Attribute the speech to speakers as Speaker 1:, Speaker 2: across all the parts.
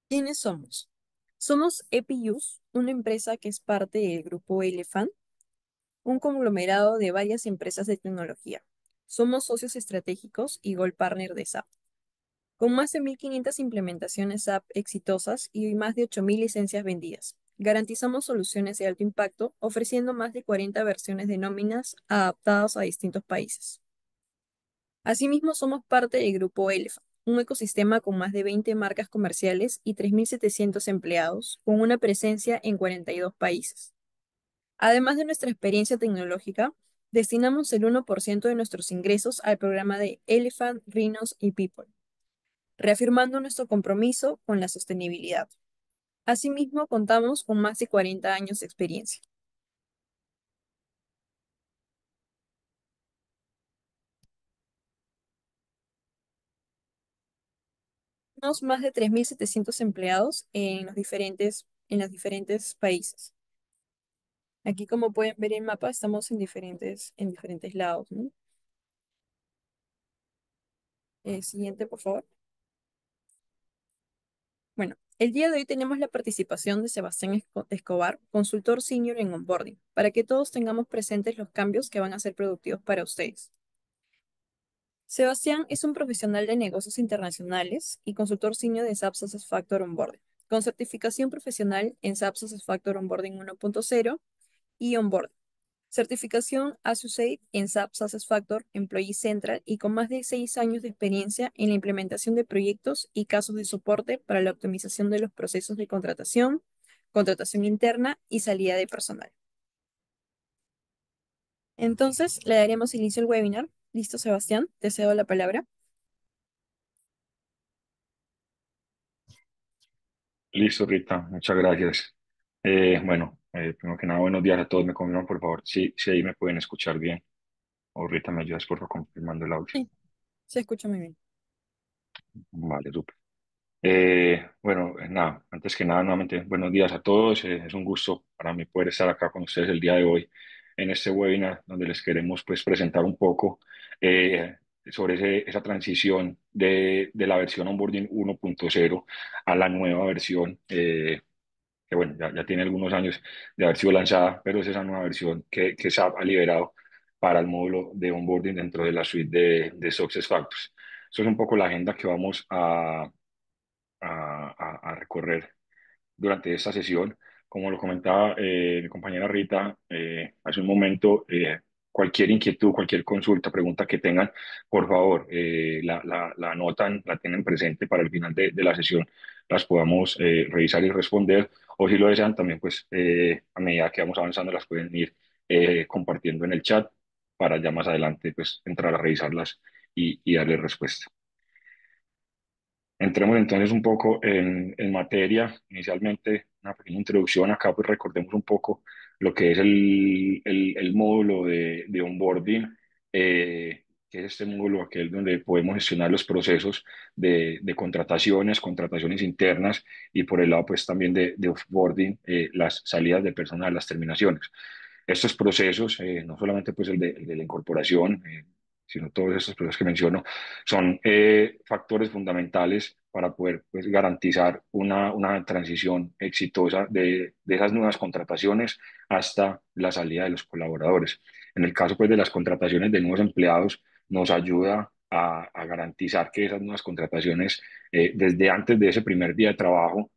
Speaker 1: ¿Quiénes somos? Somos EPIUS, una empresa que es parte del grupo Elephant, un conglomerado de varias empresas de tecnología. Somos socios estratégicos y Gold Partner de SAP. Con más de 1.500 implementaciones SAP exitosas y más de 8.000 licencias vendidas. Garantizamos soluciones de alto impacto, ofreciendo más de 40 versiones de nóminas adaptadas a distintos países. Asimismo, somos parte del grupo Elephant, un ecosistema con más de 20 marcas comerciales y 3.700 empleados, con una presencia en 42 países. Además de nuestra experiencia tecnológica, destinamos el 1% de nuestros ingresos al programa de Elephant, Rhinos y People, reafirmando nuestro compromiso con la sostenibilidad. Asimismo, contamos con más de 40 años de experiencia. Tenemos más de 3.700 empleados en los diferentes países. Aquí, como pueden ver en el mapa, estamos en diferentes lados, ¿no? Siguiente, por favor. Bueno, el día de hoy tenemos la participación de Sebastián Escobar, consultor senior en onboarding, para que todos tengamos presentes los cambios que van a ser productivos para ustedes. Sebastián es un profesional de negocios internacionales y consultor senior de SAP SuccessFactors Onboarding, con certificación profesional en SAP SuccessFactors Onboarding 1.0 y Onboarding. Certificación Associate en SAP SuccessFactors Employee Central y con más de 6 años de experiencia en la implementación de proyectos y casos de soporte para la optimización de los procesos de contratación, contratación interna y salida de personal. Entonces, le daremos inicio al webinar. Listo, Sebastián, te cedo la palabra.
Speaker 2: Listo, Rita, muchas gracias. Primero que nada, buenos días a todos. Me confirman, por favor, si ahí me pueden escuchar bien. O Rita, me ayudas, por favor, confirmando el audio.
Speaker 1: Sí, se escucha muy bien.
Speaker 2: Vale, súper. Nada, antes que nada, nuevamente, buenos días a todos. Es un gusto para mí poder estar acá con ustedes el día de hoy en este webinar donde les queremos pues presentar un poco eh, sobre esa transición de la versión Onboarding 1.0 a la nueva versión. Que bueno, ya tiene algunos años de haber sido lanzada, pero es esa nueva versión que SAP ha liberado para el módulo de onboarding dentro de la suite de SuccessFactors. Eso es un poco la agenda que vamos a recorrer durante esta sesión. Como lo comentaba mi compañera Rita hace un momento, cualquier inquietud, cualquier consulta, pregunta que tengan, por favor, la anotan, la tienen presente para el final de la sesión, las podamos revisar y responder. O si lo desean, también pues a medida que vamos avanzando las pueden ir compartiendo en el chat para ya más adelante pues entrar a revisarlas y darle respuesta. Entremos entonces un poco en materia. Inicialmente, una pequeña introducción. Acá pues recordemos un poco lo que es el módulo de onboarding, que es este módulo aquel donde podemos gestionar los procesos de contrataciones, contrataciones internas y por el lado pues también de offboarding, las salidas de personal, las terminaciones. Estos procesos, no solamente pues el de la incorporación, sino todos estos procesos que menciono, son factores fundamentales para poder pues, garantizar una transición exitosa de esas nuevas contrataciones hasta la salida de los colaboradores. En el caso pues, de las contrataciones de nuevos empleados, nos ayuda a garantizar que esas nuevas contrataciones, desde antes de ese primer día de trabajo,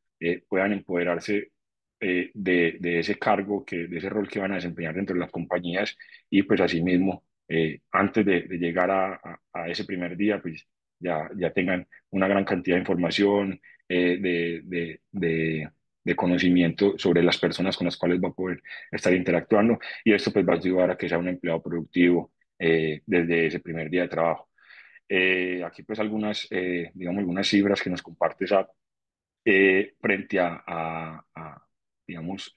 Speaker 2: puedan empoderarse de ese cargo, de ese rol que van a desempeñar dentro de las compañías y pues asimismo, antes de llegar a ese primer día, pues ya tengan una gran cantidad de información, de conocimiento sobre las personas con las cuales va a poder estar interactuando y esto pues va a ayudar a que sea un empleado productivo desde ese primer día de trabajo. Aquí pues digamos, algunas cifras que nos comparte esa frente digamos,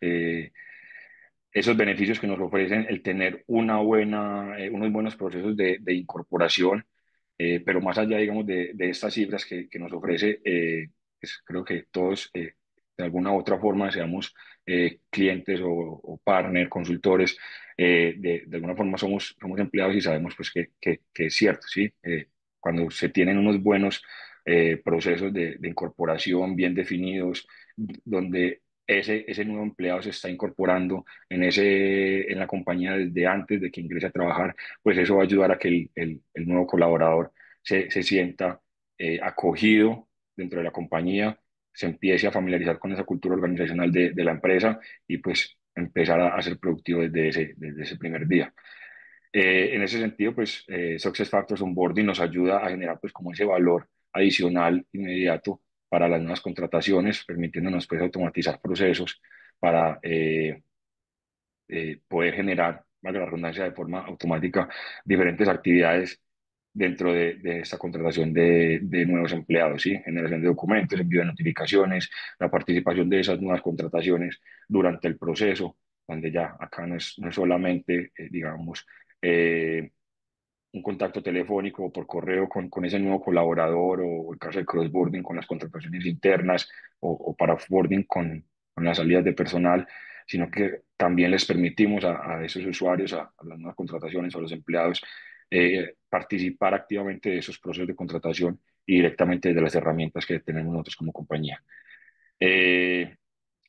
Speaker 2: esos beneficios que nos ofrecen el tener unos buenos procesos de incorporación, pero más allá, digamos, de estas cifras que nos ofrece, pues creo que todos, de alguna u otra forma, seamos clientes o partner, consultores, de alguna forma somos empleados y sabemos pues que es cierto, ¿sí? Cuando se tienen unos buenos procesos de incorporación bien definidos, donde ese nuevo empleado se está incorporando en la compañía desde antes de que ingrese a trabajar, pues eso va a ayudar a que el nuevo colaborador se sienta acogido dentro de la compañía, se empiece a familiarizar con esa cultura organizacional de la empresa y pues empezar a ser productivo desde ese primer día. En ese sentido, pues Success Factors Onboarding nos ayuda a generar pues como ese valor adicional inmediato para las nuevas contrataciones, permitiéndonos pues automatizar procesos para poder generar, valga la redundancia, de forma automática diferentes actividades dentro de esta contratación de nuevos empleados, ¿sí? Generación de documentos, envío de notificaciones, la participación de esas nuevas contrataciones durante el proceso, donde ya acá no es solamente, digamos, eh, un contacto telefónico o por correo con ese nuevo colaborador o el caso de crossboarding con las contrataciones internas o para offboarding con las salidas de personal, sino que también les permitimos a esos usuarios, a las nuevas contrataciones o a los empleados, participar activamente de esos procesos de contratación y directamente de las herramientas que tenemos nosotros como compañía. Eh,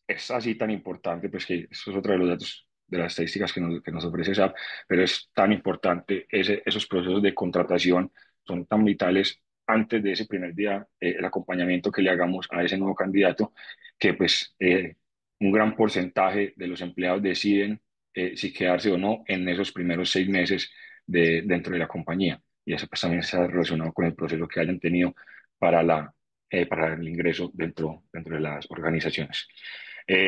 Speaker 2: es así tan importante, pues que eso es otro de los datos de las estadísticas que nos ofrece SAP, pero es tan importante, esos procesos de contratación son tan vitales antes de ese primer día, el acompañamiento que le hagamos a ese nuevo candidato, que pues un gran porcentaje de los empleados deciden si quedarse o no en esos primeros 6 meses dentro de la compañía. Y eso pues también está relacionado con el proceso que hayan tenido para para el ingreso dentro de las organizaciones.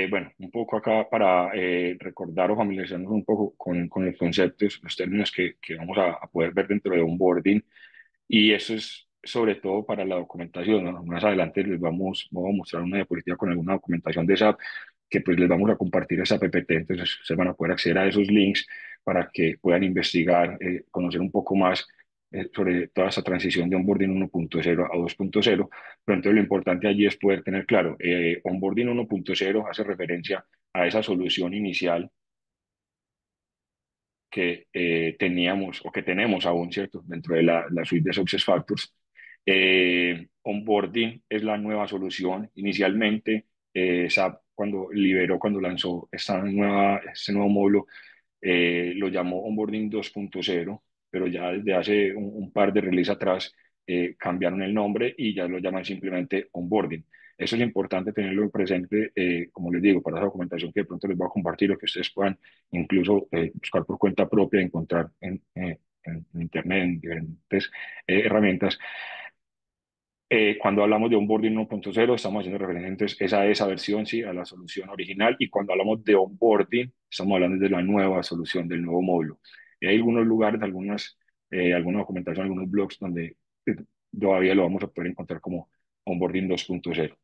Speaker 2: Bueno, un poco acá para recordar o familiarizarnos un poco con los conceptos, los términos que vamos a poder ver dentro de onboarding y eso es sobre todo para la documentación, ¿no? Más adelante vamos a mostrar una diapositiva con alguna documentación de SAP que pues les vamos a compartir esa PPT, entonces ustedes van a poder acceder a esos links para que puedan investigar, conocer un poco más sobre toda esa transición de onboarding 1.0 a 2.0, pero entonces lo importante allí es poder tener claro, onboarding 1.0 hace referencia a esa solución inicial que teníamos o que tenemos aún, ¿cierto? Dentro de la suite de Success Factors. Onboarding es la nueva solución. Inicialmente, SAP cuando lanzó este nuevo módulo, lo llamó Onboarding 2.0, pero ya desde hace un par de releases atrás cambiaron el nombre y ya lo llaman simplemente Onboarding. Eso es importante tenerlo presente, como les digo, para esa documentación que de pronto les voy a compartir o que ustedes puedan incluso buscar por cuenta propia, encontrar en Internet, en diferentes herramientas. Cuando hablamos de onboarding 1.0, estamos haciendo referencia entonces a esa versión, sí, a la solución original. Y cuando hablamos de onboarding, estamos hablando de la nueva solución, del nuevo módulo. Y hay algunos lugares, alguna documentación, algunos blogs donde todavía lo vamos a poder encontrar como onboarding 2.0.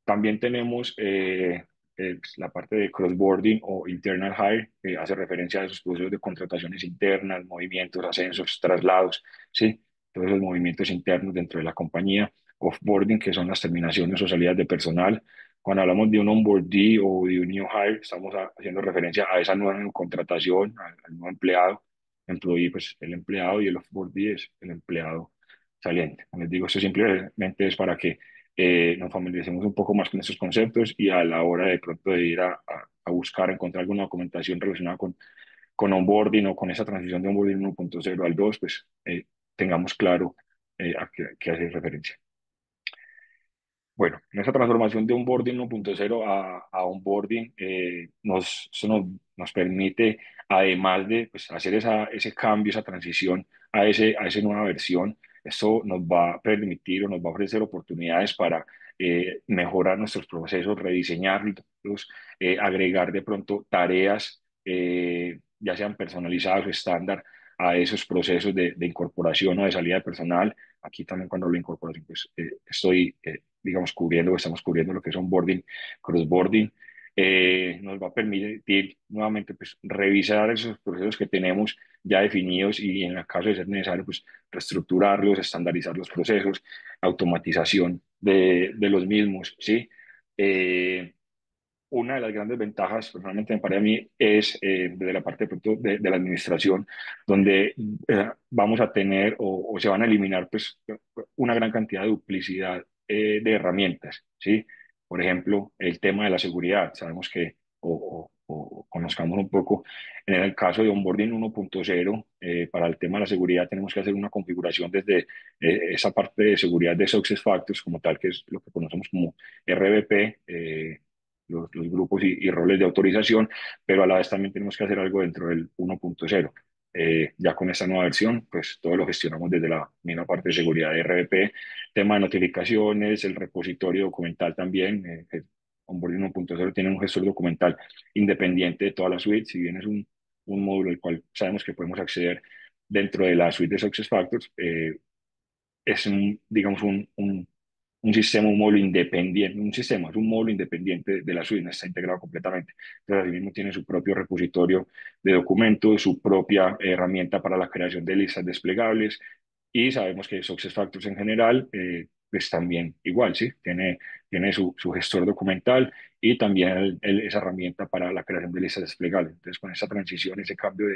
Speaker 2: También tenemos pues, la parte de crossboarding o internal hire, que hace referencia a esos procesos de contrataciones internas, movimientos, ascensos, traslados, ¿sí? Todos esos movimientos internos dentro de la compañía. Offboarding, que son las terminaciones o salidas de personal. Cuando hablamos de un onboardee o de un new hire, estamos haciendo referencia a esa nueva contratación, al nuevo empleado. Employee, pues el empleado, y el offboardee es el empleado saliente. Como les digo, esto simplemente es para que nos familiaricemos un poco más con estos conceptos y a la hora de pronto de ir a buscar, encontrar alguna documentación relacionada con onboarding o con esa transición de onboarding 1.0 al 2, pues tengamos claro a qué hace referencia. Bueno, en esa transformación de onboarding 1.0 a onboarding, eso nos permite, además de pues, hacer ese cambio, esa transición a esa nueva versión, esto nos va a permitir o nos va a ofrecer oportunidades para mejorar nuestros procesos, rediseñarlos, agregar de pronto tareas, ya sean personalizadas o estándar, a esos procesos de incorporación o de salida de personal. Aquí también cuando lo incorporación, pues digamos, estamos cubriendo lo que es onboarding, crossboarding. Nos va a permitir nuevamente pues, revisar esos procesos que tenemos ya definidos y en el caso de ser necesario, pues reestructurarlos, estandarizar los procesos, automatización de los mismos, ¿sí? Una de las grandes ventajas, personalmente me parece a mí, es desde la parte de, pronto de la administración, donde vamos a tener o se van a eliminar pues, una gran cantidad de duplicidad de herramientas, ¿sí? Por ejemplo, el tema de la seguridad. Sabemos que, o conozcamos un poco, en el caso de onboarding 1.0, para el tema de la seguridad tenemos que hacer una configuración desde esa parte de seguridad de Success Factors como tal, que es lo que conocemos como RBP, los grupos y roles de autorización, pero a la vez también tenemos que hacer algo dentro del 1.0. Ya con esta nueva versión, pues todo lo gestionamos desde la misma parte de seguridad de RBP, tema de notificaciones, el repositorio documental también. Onboarding 1.0 tiene un gestor documental independiente de toda la suite, si bien es un módulo al cual sabemos que podemos acceder dentro de la suite de SuccessFactors. Es digamos, un sistema, un módulo independiente, un sistema, es un módulo independiente de la suite, no está integrado completamente. Entonces, asimismo, tiene su propio repositorio de documentos, su propia herramienta para la creación de listas desplegables, y sabemos que SuccessFactors en general, pues también igual, ¿sí? Tiene su gestor documental y también esa herramienta para la creación de listas desplegables. Entonces, con esa transición, ese cambio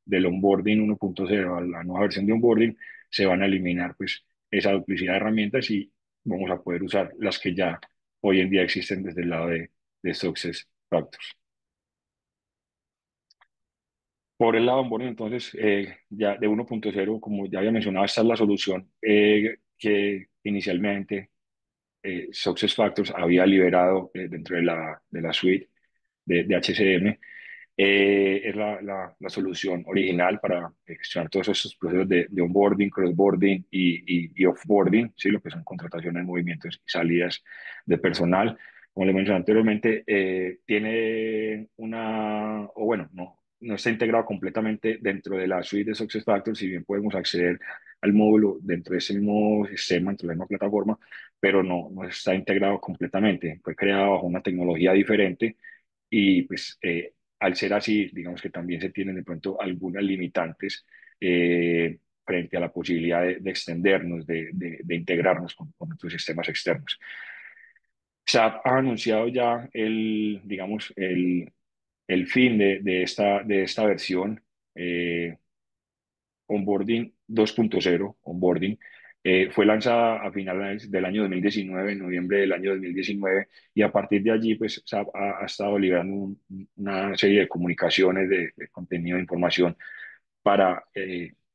Speaker 2: del onboarding 1.0 a la nueva versión de onboarding, se van a eliminar pues esa duplicidad de herramientas y vamos a poder usar las que ya hoy en día existen desde el lado de SuccessFactors. Por el lado de onboarding, entonces, ya de 1.0, como ya había mencionado, esta es la solución que inicialmente SuccessFactors había liberado dentro de la suite de HCM. Es la solución original para gestionar todos esos procesos de onboarding, crossboarding y offboarding, ¿sí? Lo que son contrataciones, movimientos y salidas de personal. Como le mencioné anteriormente, tiene o bueno, no está integrado completamente dentro de la suite de SuccessFactors, si bien podemos acceder al módulo dentro de ese mismo sistema, dentro de la misma plataforma, pero no está integrado completamente. Fue creado bajo una tecnología diferente y pues al ser así, digamos que también se tienen de pronto algunas limitantes frente a la posibilidad de extendernos, de integrarnos con nuestros sistemas externos. SAP ha anunciado ya digamos, el fin de esta versión. Onboarding 2.0, Onboarding, fue lanzada a finales del año 2019, en noviembre del año 2019, y a partir de allí, pues, SAP ha estado liberando una serie de comunicaciones, de contenido, de información para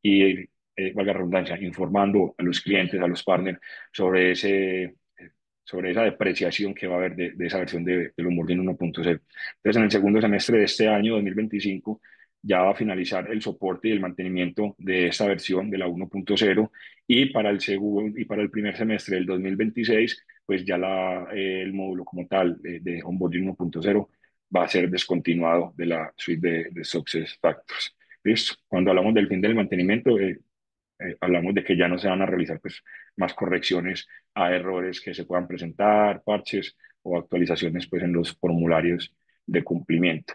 Speaker 2: ir, valga la redundancia, informando a los clientes, a los partners sobre esa depreciación que va a haber de esa versión del onboarding 1.0. Entonces, en el segundo semestre de este año 2025, ya va a finalizar el soporte y el mantenimiento de esta versión de la 1.0, y para el segundo y para el primer semestre del 2026, pues ya el módulo como tal de onboarding 1.0 va a ser descontinuado de la suite de SuccessFactors. ¿Listo? Cuando hablamos del fin del mantenimiento, hablamos de que ya no se van a realizar pues, más correcciones a errores que se puedan presentar, parches o actualizaciones pues, en los formularios de cumplimiento.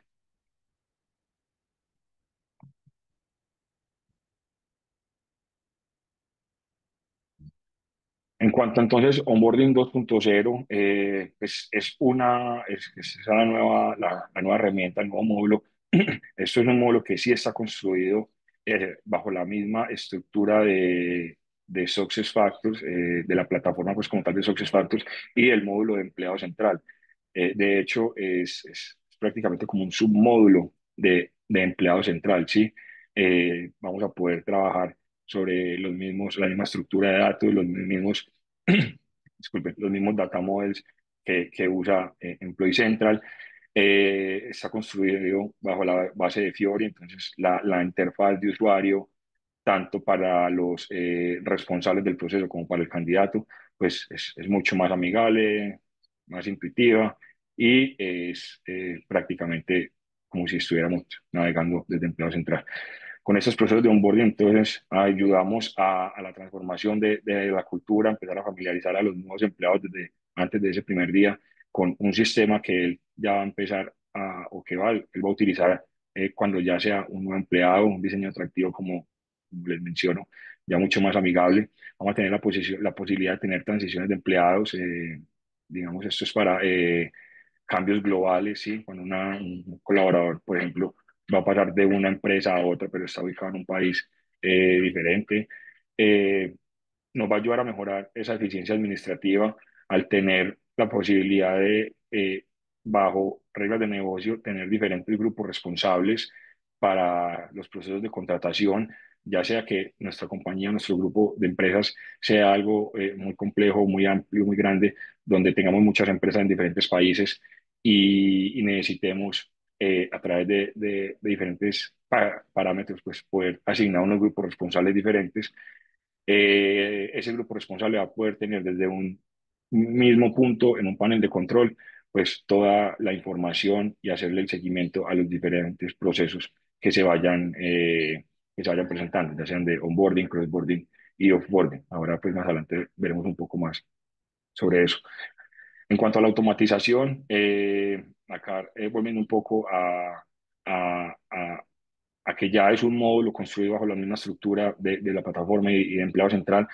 Speaker 2: En cuanto entonces onboarding 2.0, pues es la nueva herramienta, el nuevo módulo. Esto es un módulo que sí está construido bajo la misma estructura de SuccessFactors, de la plataforma pues como tal de SuccessFactors y el módulo de empleado central. De hecho, es prácticamente como un submódulo de empleado central, ¿sí? Vamos a poder trabajar sobre la misma estructura de datos, los mismos, disculpen, los mismos data models que usa Employee Central. Está construido bajo la base de Fiori, entonces la interfaz de usuario, tanto para los responsables del proceso como para el candidato, pues es mucho más amigable, más intuitiva, y es prácticamente como si estuviéramos navegando desde Empleado Central. Con estos procesos de onboarding, entonces, ayudamos a la transformación de la cultura, empezar a familiarizar a los nuevos empleados desde antes de ese primer día con un sistema que él ya va a empezar o que él va a utilizar cuando ya sea un nuevo empleado, un diseño atractivo como les menciono, ya mucho más amigable. Vamos a tener la posibilidad de tener transiciones de empleados. Digamos, esto es para cambios globales, ¿sí? Cuando un colaborador, por ejemplo, va a pasar de una empresa a otra, pero está ubicado en un país diferente. nos va a ayudar a mejorar esa eficiencia administrativa al tener la posibilidad de, bajo reglas de negocio, tener diferentes grupos responsables para los procesos de contratación, ya sea que nuestra compañía, nuestro grupo de empresas sea algo muy complejo, muy amplio, muy grande, donde tengamos muchas empresas en diferentes países y necesitemos a través de diferentes parámetros, pues poder asignar unos grupos responsables diferentes. Ese grupo responsable va a poder tener desde un mismo punto en un panel de control, pues toda la información y hacerle el seguimiento a los diferentes procesos que se vayan presentando, ya sean de onboarding, crossboarding y offboarding. Ahora, pues más adelante veremos un poco más sobre eso. En cuanto a la automatización, acá volviendo un poco a que ya es un módulo construido bajo la misma estructura de la plataforma y de empleo central,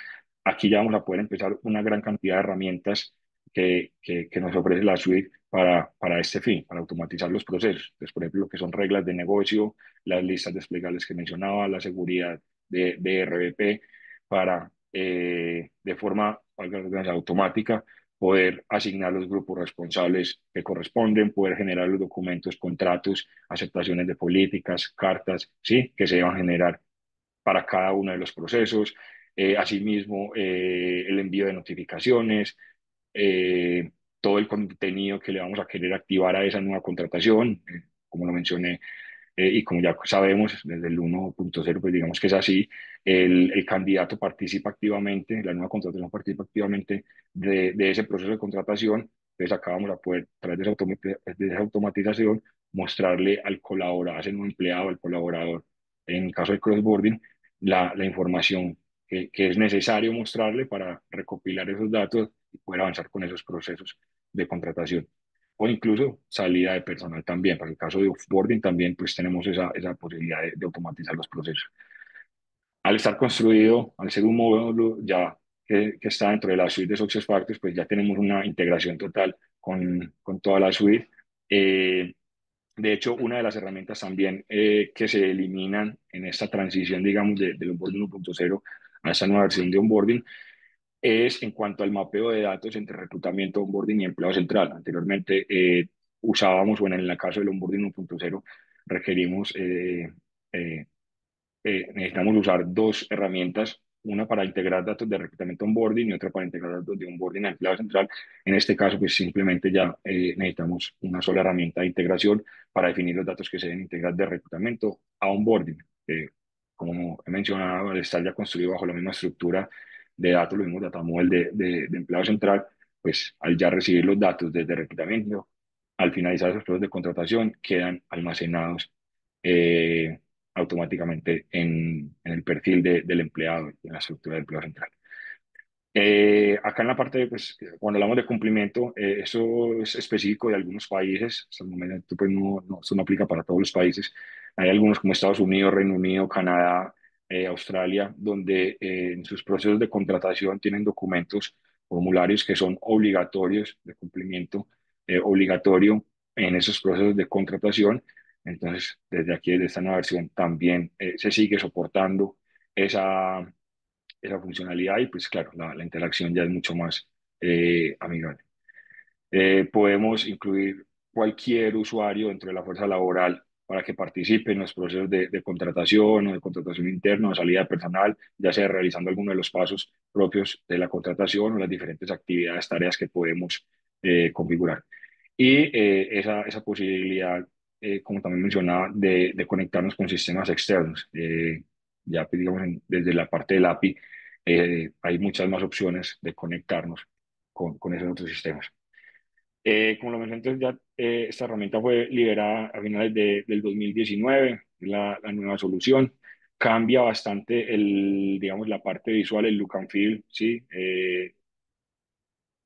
Speaker 2: aquí ya vamos a poder empezar una gran cantidad de herramientas que nos ofrece la suite para este fin, para automatizar los procesos. Entonces, por ejemplo, lo que son reglas de negocio, las listas desplegables que mencionaba, la seguridad de RBP, para de forma valga la redundancia, automática poder asignar los grupos responsables que corresponden, poder generar los documentos, contratos, aceptaciones de políticas, cartas, ¿sí? Que se deban generar para cada uno de los procesos. Asimismo, el envío de notificaciones, eh, todo el contenido que le vamos a querer activar a esa nueva contratación, como lo mencioné, y como ya sabemos, desde el 1.0, pues digamos que es así, el candidato participa activamente, la nueva contratación participa activamente de ese proceso de contratación. Entonces acá vamos a poder, a través de esa automatización, mostrarle al colaborador, a ese nuevo empleado, al colaborador, en el caso del crossboarding, la información que es necesario mostrarle para recopilar esos datos y poder avanzar con esos procesos de contratación o incluso salida de personal también. Para el caso de offboarding también pues tenemos esa posibilidad de automatizar los procesos. Al estar construido, al ser un módulo ya que está dentro de la suite de SuccessFactors, pues ya tenemos una integración total con toda la suite. De hecho, una de las herramientas también que se eliminan en esta transición, digamos, del onboarding 1.0 a esta nueva versión de onboarding es en cuanto al mapeo de datos entre reclutamiento, onboarding y empleo central. Anteriormente usábamos, bueno, en el caso del onboarding 1.0, requerimos, necesitamos usar dos herramientas, una para integrar datos de reclutamiento onboarding y otra para integrar datos de onboarding a empleo central. En este caso, pues simplemente ya necesitamos una sola herramienta de integración para definir los datos que se deben integrar de reclutamiento a onboarding. Como he mencionado, al estar ya construido bajo la misma estructura de datos, los mismos data model de empleo central, pues al ya recibir los datos desde reclutamiento, al finalizar esos procesos de contratación, quedan almacenados eh, automáticamente en el perfil del empleado y en la estructura del empleo central. Acá en la parte, pues, cuando hablamos de cumplimiento, eso es específico de algunos países. Hasta el momento, pues, eso no aplica para todos los países. Hay algunos como Estados Unidos, Reino Unido, Canadá, Australia, donde en sus procesos de contratación tienen documentos, formularios que son obligatorios de cumplimiento, obligatorio en esos procesos de contratación. Entonces, desde aquí, desde esta nueva versión, también se sigue soportando esa funcionalidad y pues claro, la interacción ya es mucho más amigable. Podemos incluir cualquier usuario dentro de la fuerza laboral para que participe en los procesos de contratación o de contratación interna o salida de personal, ya sea realizando alguno de los pasos propios de la contratación o las diferentes actividades, tareas que podemos configurar. Y esa posibilidad, como también mencionaba, de conectarnos con sistemas externos. Ya pues, digamos, desde la parte del API hay muchas más opciones de conectarnos con esos otros sistemas. Como lo mencioné, entonces ya esta herramienta fue liberada a finales del 2019, la nueva solución. Cambia bastante digamos, la parte visual, el look and feel, ¿sí?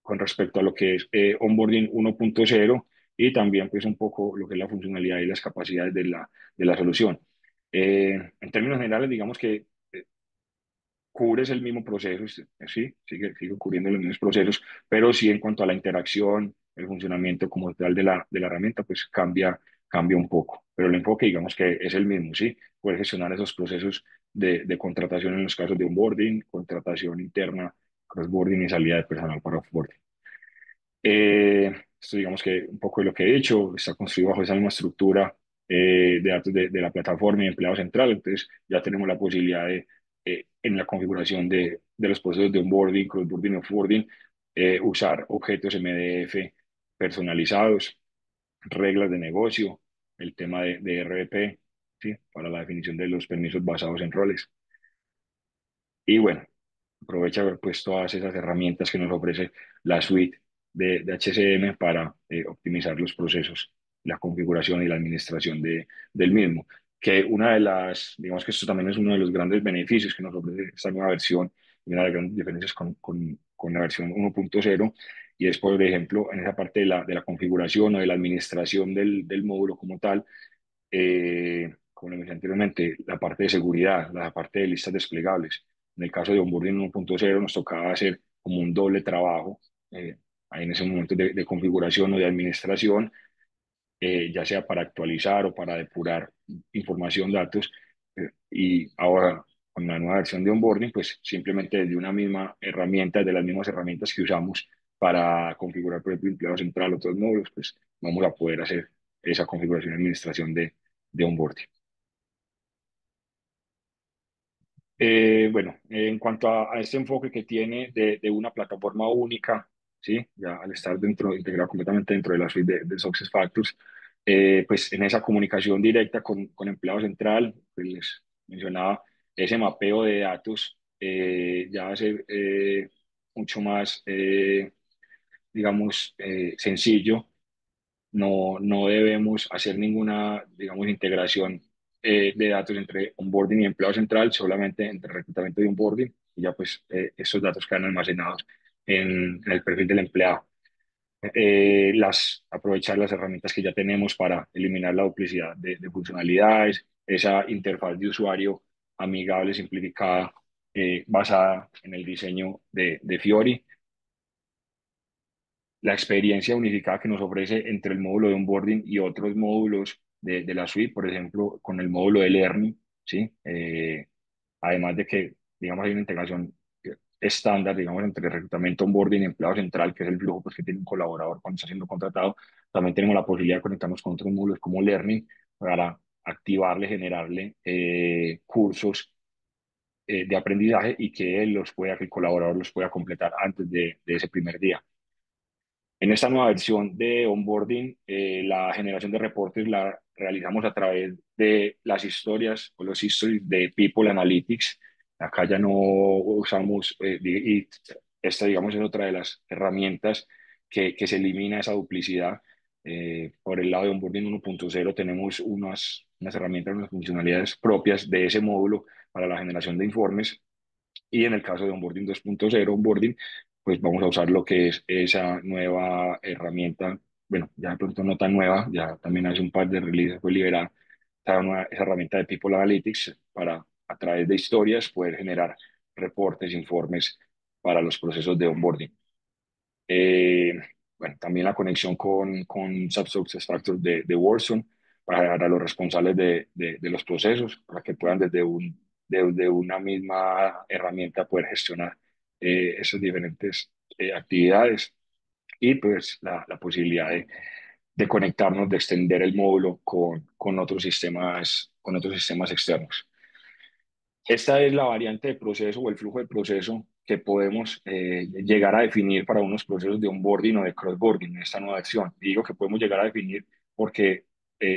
Speaker 2: Con respecto a lo que es Onboarding 1.0 y también pues un poco lo que es la funcionalidad y las capacidades de la solución. En términos generales, digamos que cubres el mismo proceso, sí, sigue cubriendo los mismos procesos, pero sí en cuanto a la interacción, el funcionamiento como tal de la herramienta, pues cambia un poco. Pero el enfoque, digamos que es el mismo, sí, poder gestionar esos procesos de contratación en los casos de onboarding, contratación interna, crossboarding y salida de personal para offboarding. Esto digamos que un poco de lo que he dicho, está construido bajo esa misma estructura de datos de la plataforma y empleado central, entonces ya tenemos la posibilidad de, en la configuración de los procesos de onboarding, crossboarding, offboarding, usar objetos MDF personalizados, reglas de negocio, el tema de RDP, ¿sí? Para la definición de los permisos basados en roles. Y bueno, aprovecha pues todas esas herramientas que nos ofrece la suite de HCM para optimizar los procesos, la configuración y la administración del mismo. Que una de las, digamos que esto también es uno de los grandes beneficios que nos ofrece esta nueva versión, y una de las grandes diferencias con la versión 1.0, y es, por ejemplo, en esa parte de la configuración o de la administración del módulo como tal, como lo mencioné anteriormente, la parte de seguridad, la parte de listas desplegables. En el caso de onboarding 1.0 nos tocaba hacer como un doble trabajo ahí en ese momento de configuración o de administración, ya sea para actualizar o para depurar información, datos. Y ahora, con la nueva versión de onboarding, pues simplemente desde una misma herramienta, de las mismas herramientas que usamos para configurar, por ejemplo, empleado central o otros módulos, pues vamos a poder hacer esa configuración y administración de onboarding. Bueno, en cuanto a este enfoque que tiene de una plataforma única, ¿sí? Ya al estar dentro, integrado completamente dentro de la suite de SuccessFactors, pues en esa comunicación directa con empleado central, pues les mencionaba, ese mapeo de datos ya hace mucho más, digamos, sencillo. No debemos hacer ninguna, digamos, integración de datos entre onboarding y empleado central, solamente entre reclutamiento y onboarding, y ya pues esos datos quedan almacenados en el perfil del empleado. Aprovechar las herramientas que ya tenemos para eliminar la duplicidad de funcionalidades, esa interfaz de usuario amigable, simplificada, basada en el diseño de Fiori, la experiencia unificada que nos ofrece entre el módulo de onboarding y otros módulos de la suite, por ejemplo, con el módulo de learning, ¿sí? Además de que, digamos, hay una integración estándar, digamos, entre reclutamiento, onboarding y empleado central, que es el flujo pues, que tiene un colaborador cuando está siendo contratado. También tenemos la posibilidad de conectarnos con otros módulos como learning para activarle, generarle cursos de aprendizaje y que que el colaborador los pueda completar antes de ese primer día. En esta nueva versión de onboarding, la generación de reportes la realizamos a través de las historias o los histories de People Analytics. Acá ya no usamos, y esta, digamos, es otra de las herramientas que se elimina esa duplicidad. Por el lado de onboarding 1.0 tenemos unas herramientas, unas funcionalidades propias de ese módulo para la generación de informes, y en el caso de onboarding 2.0, onboarding, pues vamos a usar lo que es esa nueva herramienta, bueno, ya de pronto no tan nueva, ya también hace un par de releases fue liberada esa herramienta de People Analytics para, a través de historias, poder generar reportes, informes para los procesos de onboarding. Eh, bueno, también la conexión con SAP SuccessFactors de Warzone para los responsables de los procesos, para que puedan desde una misma herramienta poder gestionar esas diferentes actividades, y pues la posibilidad de conectarnos, de extender el módulo con otros sistemas externos. Esta es la variante de proceso o el flujo de proceso que podemos llegar a definir para unos procesos de onboarding o de crossboarding en esta nueva versión. Digo que podemos llegar a definir porque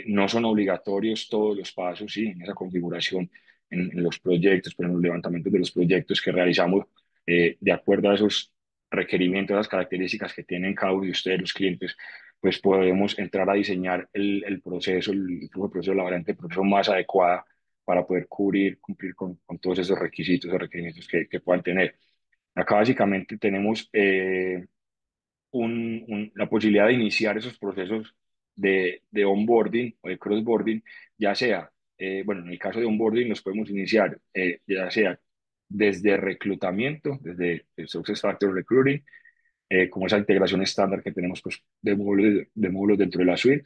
Speaker 2: no son obligatorios todos los pasos, ¿sí? En esa configuración, en los proyectos, pero en los levantamientos de los proyectos que realizamos, de acuerdo a esos requerimientos, a las características que tienen cada uno de ustedes, los clientes, pues podemos entrar a diseñar el proceso, el flujo de proceso, la variante de proceso más adecuada para poder cumplir con todos esos requisitos o requerimientos que puedan tener. Acá básicamente tenemos la posibilidad de iniciar esos procesos de onboarding o de crossboarding, ya sea, bueno, en el caso de onboarding los podemos iniciar ya sea desde reclutamiento, desde el SuccessFactors Recruiting, como esa integración estándar que tenemos pues, de módulos dentro de la suite,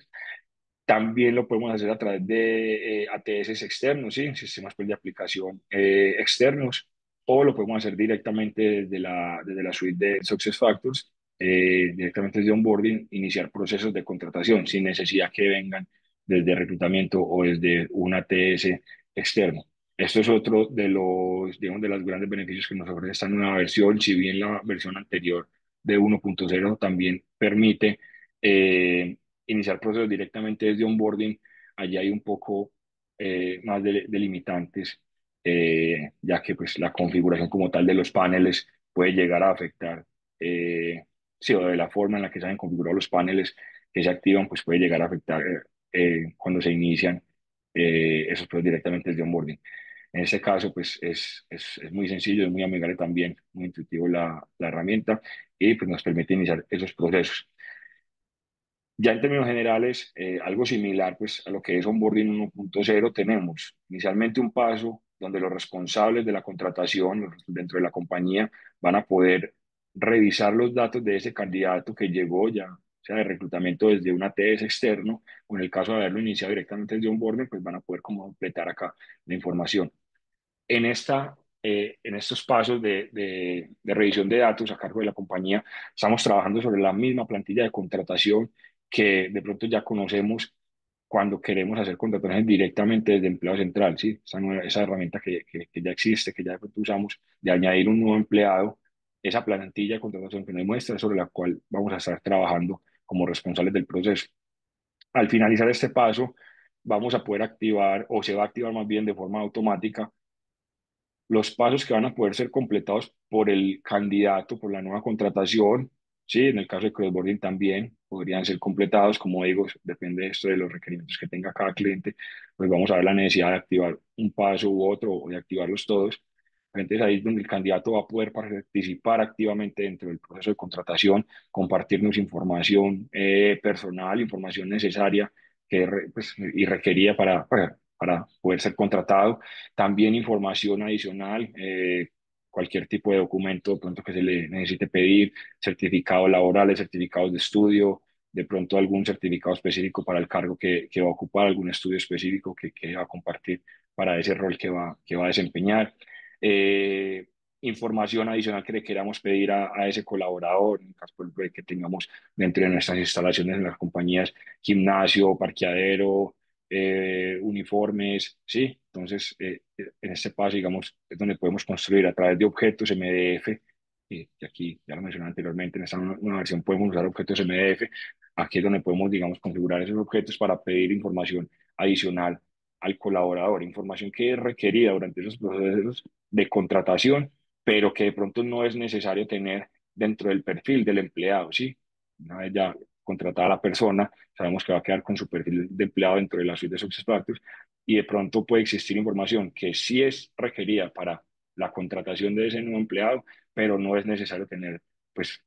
Speaker 2: También lo podemos hacer a través de ATS externos, ¿sí? Sistemas pues, de aplicación externos, o lo podemos hacer directamente desde la suite de SuccessFactors, directamente desde onboarding, iniciar procesos de contratación sin necesidad que vengan desde reclutamiento o desde un ATS externo. Esto es otro de los, digamos, de los grandes beneficios que nos ofrece esta nueva versión, si bien la versión anterior de 1.0 también permite eh, iniciar procesos directamente desde onboarding. Allí hay un poco más de limitantes, ya que pues, la configuración como tal de los paneles puede llegar a afectar, sí, o de la forma en la que se han configurado los paneles que se activan, pues puede llegar a afectar cuando se inician esos procesos directamente desde onboarding. En este caso, pues es muy sencillo, es muy amigable también, muy intuitivo la herramienta y pues nos permite iniciar esos procesos. Ya en términos generales, algo similar pues, a lo que es Onboarding 1.0, tenemos inicialmente un paso donde los responsables de la contratación dentro de la compañía van a poder revisar los datos de ese candidato que llegó ya, sea de reclutamiento desde un ATS externo, o en el caso de haberlo iniciado directamente desde Onboarding, pues van a poder como completar acá la información. En estos pasos de revisión de datos a cargo de la compañía, estamos trabajando sobre la misma plantilla de contratación que de pronto ya conocemos cuando queremos hacer contrataciones directamente desde Empleo Central, ¿sí? Esa herramienta que ya existe, que ya de pronto usamos, de añadir un nuevo empleado, esa plantilla de contratación que nos muestra sobre la cual vamos a estar trabajando como responsables del proceso. Al finalizar este paso, vamos a poder activar, o se va a activar más bien de forma automática, los pasos que van a poder ser completados por el candidato, por la nueva contratación, sí, en el caso de crossboarding también podrían ser completados, como digo, depende de esto de los requerimientos que tenga cada cliente, pues vamos a ver la necesidad de activar un paso u otro o de activarlos todos. Entonces ahí es donde el candidato va a poder participar activamente dentro del proceso de contratación, compartirnos información personal, información necesaria pues, y requerida para poder ser contratado, también información adicional, cualquier tipo de documento de pronto que se le necesite pedir, certificados laborales, certificados de estudio, de pronto algún certificado específico para el cargo que va a ocupar, algún estudio específico que va a compartir para ese rol que va a desempeñar. Eh, Información adicional que le queramos pedir a ese colaborador, en caso por ejemplo, de que tengamos dentro de nuestras instalaciones en las compañías, gimnasio, parqueadero, uniformes, ¿sí? Entonces, en este paso, digamos, es donde podemos construir a través de objetos MDF, que aquí ya lo mencioné anteriormente, en esta nueva versión podemos usar objetos MDF, aquí es donde podemos, digamos, configurar esos objetos para pedir información adicional al colaborador, información que es requerida durante esos procesos de contratación, pero que de pronto no es necesario tener dentro del perfil del empleado, ¿sí? Una vez ya contratada a la persona, sabemos que va a quedar con su perfil de empleado dentro de la suite de SuccessFactors y de pronto puede existir información que sí es requerida para la contratación de ese nuevo empleado, pero no es necesario tener pues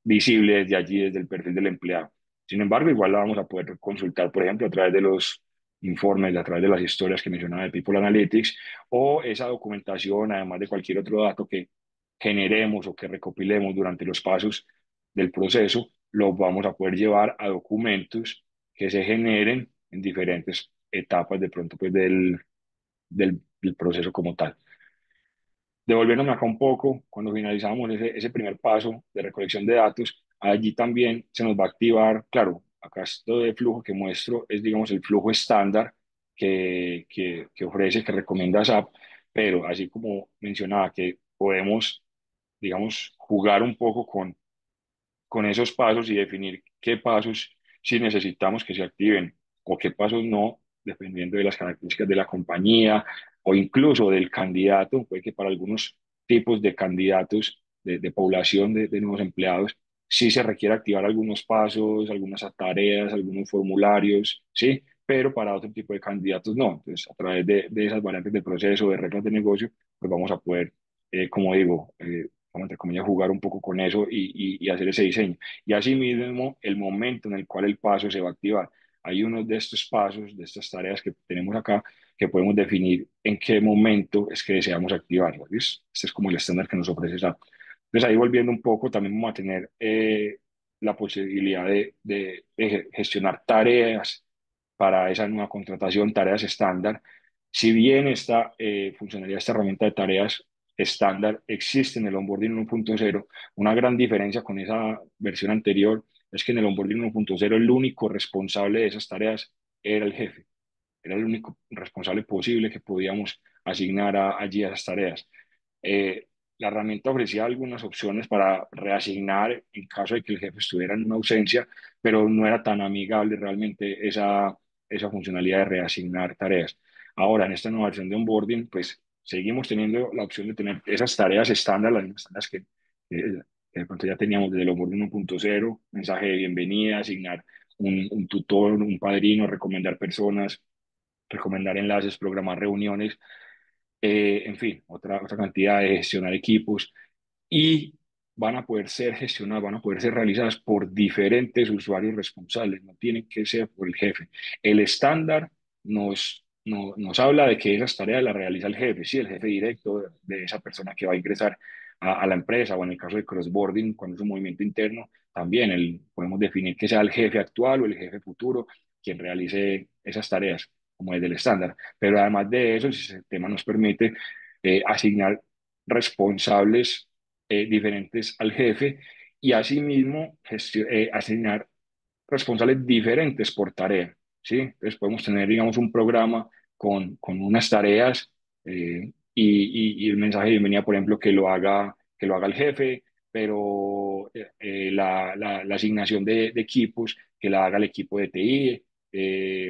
Speaker 2: visible desde allí, desde el perfil del empleado. Sin embargo, igual la vamos a poder consultar, por ejemplo, a través de los informes, a través de las historias que mencionaba de People Analytics o esa documentación, además de cualquier otro dato que generemos o que recopilemos durante los pasos del proceso, los vamos a poder llevar a documentos que se generen en diferentes etapas de pronto pues del proceso como tal. Devolviéndome acá un poco, cuando finalizamos ese primer paso de recolección de datos, allí también se nos va a activar, claro, acá esto de flujo que muestro es, digamos, el flujo estándar que ofrece, que recomienda SAP, pero así como mencionaba que podemos, digamos, jugar un poco con esos pasos y definir qué pasos sí necesitamos que se activen o qué pasos no, dependiendo de las características de la compañía o incluso del candidato. Puede que para algunos tipos de candidatos de población de nuevos empleados sí se requiere activar algunos pasos, algunas tareas, algunos formularios, ¿sí? Pero para otro tipo de candidatos no. Entonces, a través de esas variantes de proceso, de reglas de negocio, pues vamos a poder, como digo, como entre comillas, jugar un poco con eso y hacer ese diseño. Y asimismo, el momento en el cual el paso se va a activar. Hay unos de estos pasos, de estas tareas que tenemos acá, que podemos definir en qué momento es que deseamos activarlas. ¿Ves? Este es como el estándar que nos ofrece SAP. Entonces, ahí volviendo un poco, también vamos a tener la posibilidad de gestionar tareas para esa nueva contratación, tareas estándar. Si bien esta funcionalidad, esta herramienta de tareas estándar existe en el onboarding 1.0, una gran diferencia con esa versión anterior es que en el onboarding 1.0 el único responsable de esas tareas era el jefe, era el único responsable posible que podíamos asignar allí a esas tareas. Eh, la herramienta ofrecía algunas opciones para reasignar en caso de que el jefe estuviera en una ausencia, pero no era tan amigable realmente esa funcionalidad de reasignar tareas. Ahora, en esta nueva versión de onboarding, pues seguimos teniendo la opción de tener esas tareas estándar, las mismas tareas que de pronto ya teníamos desde el onboarding 1.0, mensaje de bienvenida, asignar un tutor, un padrino, recomendar personas, recomendar enlaces, programar reuniones, en fin, otra cantidad de gestionar equipos y van a poder ser gestionadas, van a poder ser realizadas por diferentes usuarios responsables, no tienen que ser por el jefe. El estándar nos habla de que esas tareas las realiza el jefe, sí, el jefe directo de esa persona que va a ingresar a la empresa, o en el caso de crossboarding, cuando es un movimiento interno, también podemos definir que sea el jefe actual o el jefe futuro quien realice esas tareas, como es del estándar. Pero además de eso, si el sistema nos permite asignar responsables diferentes al jefe y asimismo asignar responsables diferentes por tarea, ¿sí? Entonces podemos tener, digamos, un programa con unas tareas y el mensaje de bienvenida, por ejemplo, que lo haga el jefe, pero la asignación de equipos que la haga el equipo de TI,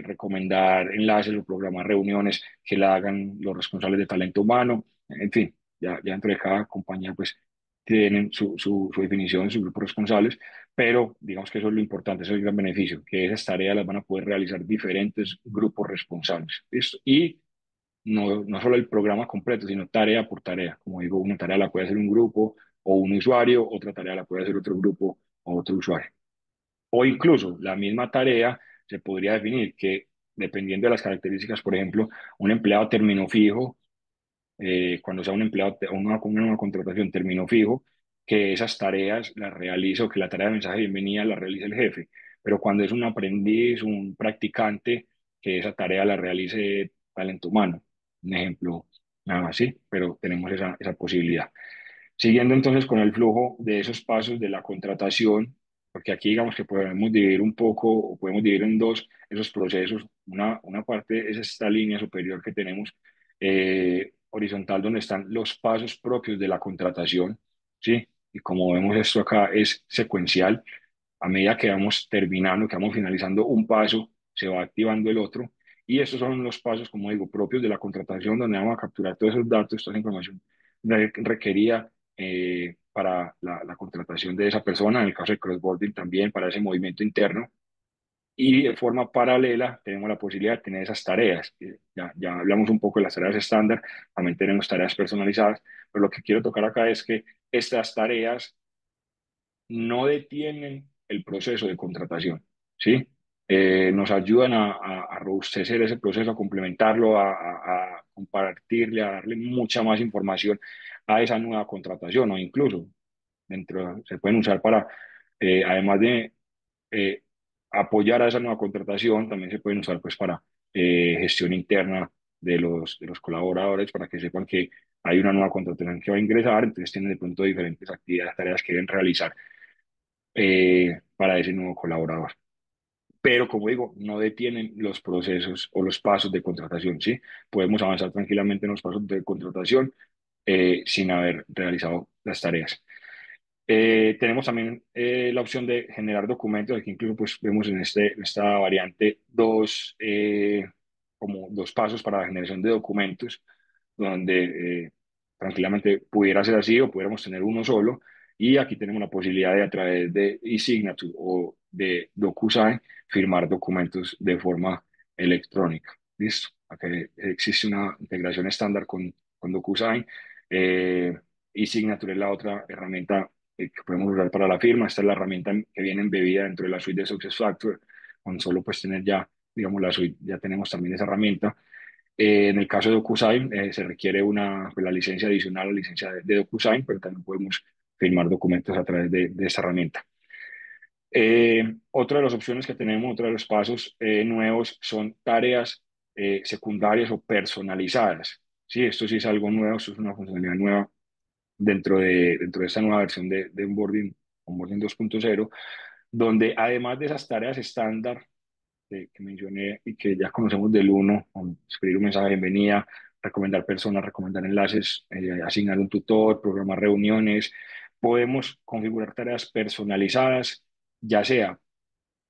Speaker 2: recomendar enlaces o programar reuniones que la hagan los responsables de talento humano, en fin, ya dentro de cada compañía, pues tienen su definición, sus grupos responsables, pero digamos que eso es lo importante, eso es el gran beneficio, que esas tareas las van a poder realizar diferentes grupos responsables. ¿Listo? Y no solo el programa completo, sino tarea por tarea. Como digo, una tarea la puede hacer un grupo o un usuario, otra tarea la puede hacer otro grupo o otro usuario. O incluso la misma tarea se podría definir que, dependiendo de las características, por ejemplo, un empleado término fijo, cuando sea un empleado, una contratación término fijo, que esas tareas las realice o que la tarea de mensaje de bienvenida la realice el jefe. Pero cuando es un aprendiz, un practicante, que esa tarea la realice talento humano. Un ejemplo, nada más, sí, pero tenemos esa posibilidad. Siguiendo entonces con el flujo de esos pasos de la contratación, porque aquí digamos que podemos dividir un poco, o podemos dividir en dos esos procesos. Una parte es esta línea superior que tenemos horizontal, donde están los pasos propios de la contratación, ¿sí? Y como vemos esto acá es secuencial. A medida que vamos terminando, que vamos finalizando un paso, se va activando el otro. Y estos son los pasos, como digo, propios de la contratación, donde vamos a capturar todos esos datos, toda esa información requerida para la contratación de esa persona, en el caso de crossboarding también para ese movimiento interno. Y de forma paralela tenemos la posibilidad de tener esas tareas. Ya hablamos un poco de las tareas estándar, también tenemos tareas personalizadas, pero lo que quiero tocar acá es que estas tareas no detienen el proceso de contratación, ¿sí? Nos ayudan a robustecer ese proceso, a complementarlo, a compartirle, a darle mucha más información a esa nueva contratación o incluso se pueden usar para, además de eh, apoyar a esa nueva contratación, también se pueden usar pues para gestión interna de los colaboradores para que sepan que hay una nueva contratación que va a ingresar, entonces tienen de pronto diferentes actividades, tareas que deben realizar para ese nuevo colaborador. Pero como digo, no detienen los procesos o los pasos de contratación, ¿sí? Podemos avanzar tranquilamente en los pasos de contratación sin haber realizado las tareas. Tenemos también la opción de generar documentos. Aquí incluso pues, vemos en esta variante como dos pasos para la generación de documentos, donde tranquilamente pudiera ser así o pudiéramos tener uno solo. Y aquí tenemos la posibilidad de a través de eSignature o de DocuSign firmar documentos de forma electrónica. ¿Listo? Acá existe una integración estándar con DocuSign. eSignature es la otra herramienta que podemos usar para la firma. Esta es la herramienta que viene embebida dentro de la suite de SuccessFactors. Con solo pues tener ya, digamos, la suite, ya tenemos también esa herramienta. En el caso de DocuSign, se requiere pues, la licencia adicional, la licencia de DocuSign, pero también podemos firmar documentos a través de esta herramienta. Otra de las opciones que tenemos, otro de los pasos nuevos son tareas secundarias o personalizadas. Sí, esto sí es algo nuevo, esto es una funcionalidad nueva dentro de esta nueva versión de Onboarding 2.0, donde además de esas tareas estándar que mencioné y que ya conocemos del uno, como escribir un mensaje de bienvenida, recomendar personas, recomendar enlaces, asignar un tutor, programar reuniones, podemos configurar tareas personalizadas, ya sea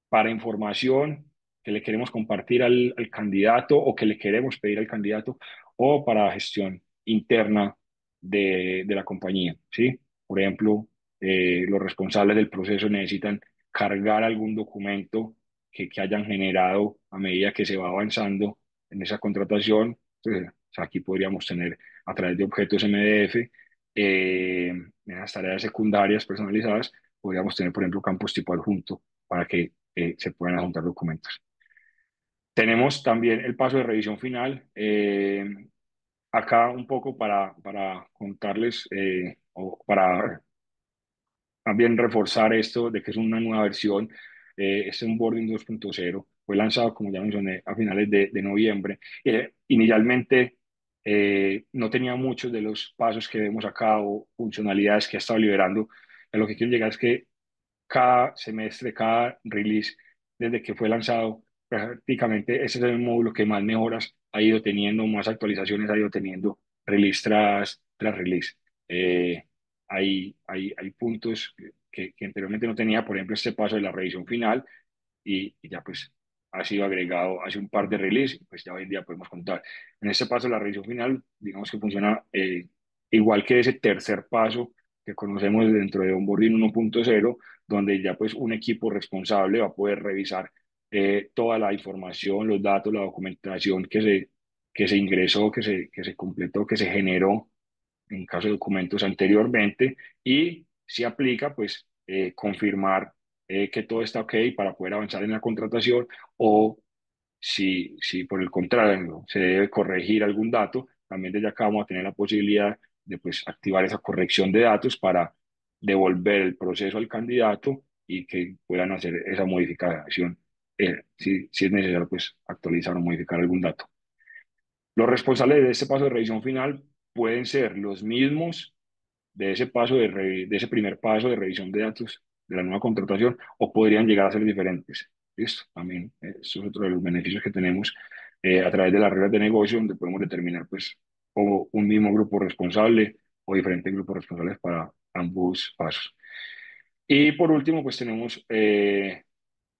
Speaker 2: para información que le queremos compartir al candidato o que le queremos pedir al candidato o para gestión interna de la compañía, ¿sí? Por ejemplo, los responsables del proceso necesitan cargar algún documento que hayan generado a medida que se va avanzando en esa contratación. Entonces, o sea, aquí podríamos tener a través de objetos MDF, en las tareas secundarias personalizadas, podríamos tener, por ejemplo, campos tipo adjunto para que se puedan adjuntar documentos. Tenemos también el paso de revisión final. Acá un poco para contarles o para también reforzar esto de que es una nueva versión. Este onboarding 2.0 fue lanzado, como ya mencioné, a finales de noviembre. Inicialmente no tenía muchos de los pasos que vemos acá o funcionalidades que ha estado liberando. A lo que quiero llegar es que cada semestre, cada release, desde que fue lanzado, prácticamente ese es el módulo que más mejoras ha ido teniendo, más actualizaciones ha ido teniendo, release tras release. Eh, hay puntos que anteriormente no tenía, por ejemplo, este paso de la revisión final, y ya pues ha sido agregado hace un par de releases, pues ya hoy en día podemos contar. En este paso, la revisión final, digamos que funciona igual que ese tercer paso que conocemos dentro de Onboarding 1.0, donde ya pues un equipo responsable va a poder revisar toda la información, los datos, la documentación que se ingresó, que se completó, que se generó en caso de documentos anteriormente, y si aplica, pues confirmar que todo está ok para poder avanzar en la contratación, o si por el contrario se debe corregir algún dato, también desde acá vamos a tener la posibilidad de pues activar esa corrección de datos para devolver el proceso al candidato y que puedan hacer esa modificación, si es necesario pues actualizar o modificar algún dato. Los responsables de este paso de revisión final pueden ser los mismos de ese de ese primer paso de revisión de datos de la nueva contratación, o podrían llegar a ser diferentes. ¿Listo? También eso es otro de los beneficios que tenemos a través de las reglas de negocio, donde podemos determinar pues o un mismo grupo responsable o diferentes grupos responsables para ambos pasos. Y por último, pues tenemos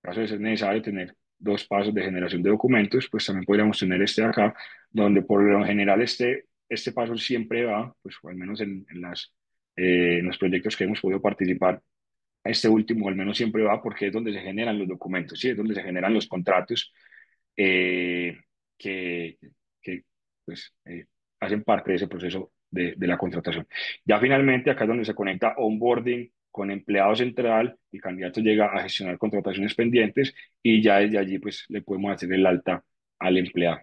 Speaker 2: caso de ser necesario tener dos pasos de generación de documentos, pues también podríamos tener este de acá, donde por lo general este paso siempre va, pues o al menos en los proyectos que hemos podido participar, este último al menos siempre va porque es donde se generan los documentos, ¿sí? Es donde se generan los contratos eh, que, que pues, hacen parte de ese proceso de la contratación. Ya finalmente acá es donde se conecta onboarding con empleado central, el candidato llega a gestionar contrataciones pendientes y ya desde allí pues le podemos hacer el alta al empleado.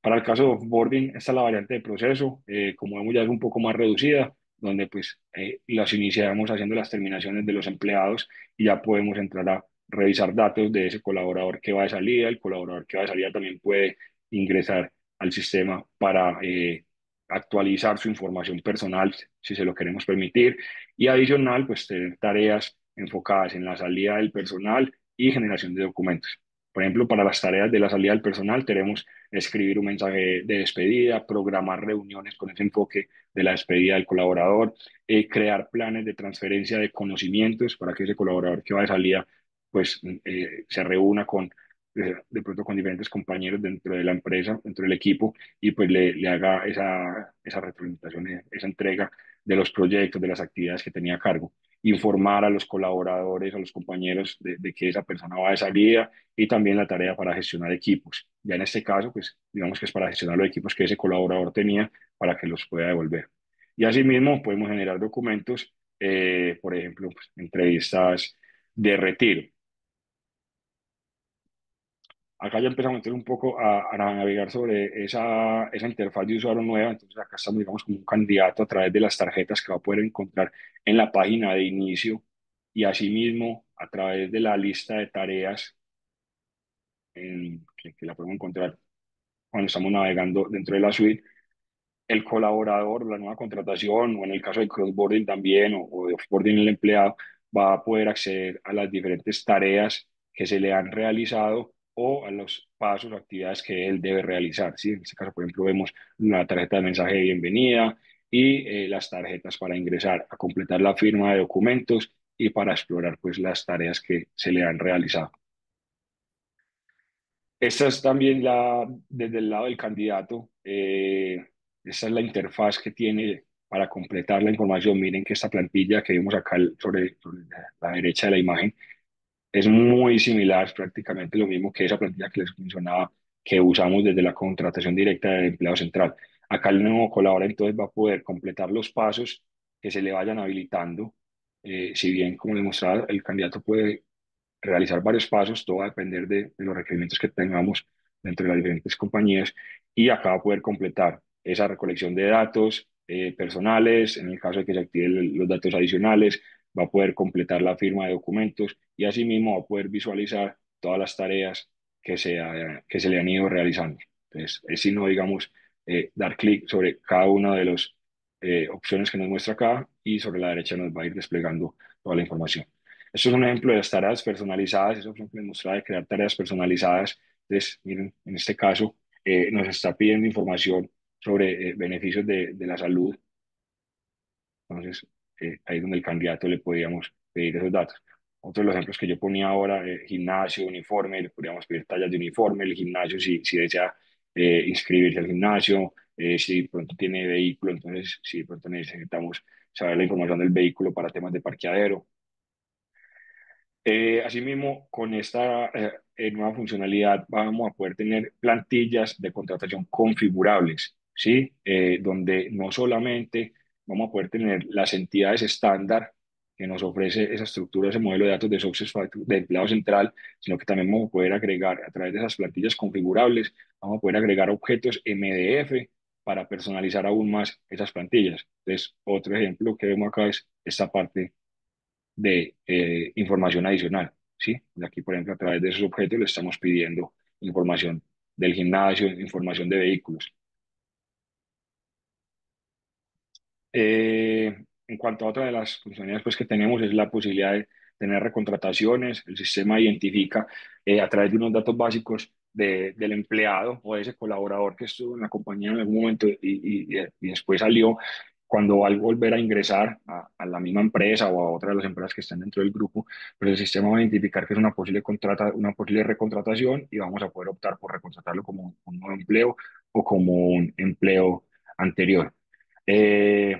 Speaker 2: Para el caso de offboarding, esta es la variante de proceso, como vemos ya es un poco más reducida, donde pues las iniciamos haciendo las terminaciones de los empleados y ya podemos entrar a revisar datos de ese colaborador que va de salida. El colaborador que va de salida también puede ingresar al sistema para actualizar su información personal si se lo queremos permitir, y adicional pues tener tareas enfocadas en la salida del personal y generación de documentos. Por ejemplo, para las tareas de la salida del personal tenemos escribir un mensaje de despedida, programar reuniones con ese enfoque de la despedida del colaborador, crear planes de transferencia de conocimientos para que ese colaborador que va de salida pues se reúna de pronto con diferentes compañeros dentro de la empresa, dentro del equipo, y pues le haga esa retroalimentación, esa entrega de los proyectos, de las actividades que tenía a cargo. Informar a los colaboradores, a los compañeros de que esa persona va de salida, y también la tarea para gestionar equipos. Ya en este caso, pues digamos que es para gestionar los equipos que ese colaborador tenía para que los pueda devolver. Y asimismo podemos generar documentos, por ejemplo, pues, entrevistas de retiro. Acá ya empezamos a meter un poco a navegar sobre esa interfaz de usuario nueva. Entonces acá estamos, digamos, como un candidato a través de las tarjetas que va a poder encontrar en la página de inicio, y asimismo a través de la lista de tareas que la podemos encontrar cuando estamos navegando dentro de la suite, el colaborador, la nueva contratación, o en el caso de crossboarding también, o de offboarding el empleado, va a poder acceder a las diferentes tareas que se le han realizado o a los pasos o actividades que él debe realizar. ¿Sí? En este caso, por ejemplo, vemos la tarjeta de mensaje de bienvenida y las tarjetas para ingresar a completar la firma de documentos y para explorar pues, las tareas que se le han realizado. Esta es también desde el lado del candidato, esta es la interfaz que tiene para completar la información. Miren que esta plantilla que vemos acá sobre la derecha de la imagen es muy similar, es prácticamente lo mismo que esa plantilla que les mencionaba que usamos desde la contratación directa del empleado central. Acá el nuevo colaborador entonces va a poder completar los pasos que se le vayan habilitando. Si bien, como les mostraba, el candidato puede realizar varios pasos, todo va a depender de los requerimientos que tengamos dentro de las diferentes compañías y acá va a poder completar esa recolección de datos personales, en el caso de que se activen los datos adicionales, va a poder completar la firma de documentos y asimismo va a poder visualizar todas las tareas que se le han ido realizando. Entonces, es sino, digamos, dar clic sobre cada una de las opciones que nos muestra acá y sobre la derecha nos va a ir desplegando toda la información. Esto es un ejemplo de las tareas personalizadas, eso ejemplo mostraba de crear tareas personalizadas. Entonces, miren, en este caso nos está pidiendo información sobre beneficios de la salud. Entonces, ahí es donde el candidato le podíamos pedir esos datos. Otros de los ejemplos que yo ponía ahora, gimnasio, uniforme, le podríamos pedir tallas de uniforme, el gimnasio si desea inscribirse al gimnasio, si de pronto tiene vehículo, entonces si de pronto necesitamos saber la información del vehículo para temas de parqueadero. Asimismo, con esta nueva funcionalidad vamos a poder tener plantillas de contratación configurables, ¿sí? Donde no solamente vamos a poder tener las entidades estándar que nos ofrece esa estructura, ese modelo de datos de SuccessFactors de empleado central, sino que también vamos a poder agregar a través de esas plantillas configurables, vamos a poder agregar objetos MDF para personalizar aún más esas plantillas. Entonces, otro ejemplo que vemos acá es esta parte de información adicional, ¿sí? De aquí, por ejemplo, a través de esos objetos le estamos pidiendo información del gimnasio, información de vehículos. En cuanto a otra de las funcionalidades pues, que tenemos es la posibilidad de tener recontrataciones. El sistema identifica a través de unos datos básicos del empleado o de ese colaborador que estuvo en la compañía en algún momento y después salió, cuando va a volver a ingresar a la misma empresa o a otra de las empresas que están dentro del grupo, pues el sistema va a identificar que es una posible recontratación y vamos a poder optar por recontratarlo como un nuevo empleo o como un empleo anterior. Eh,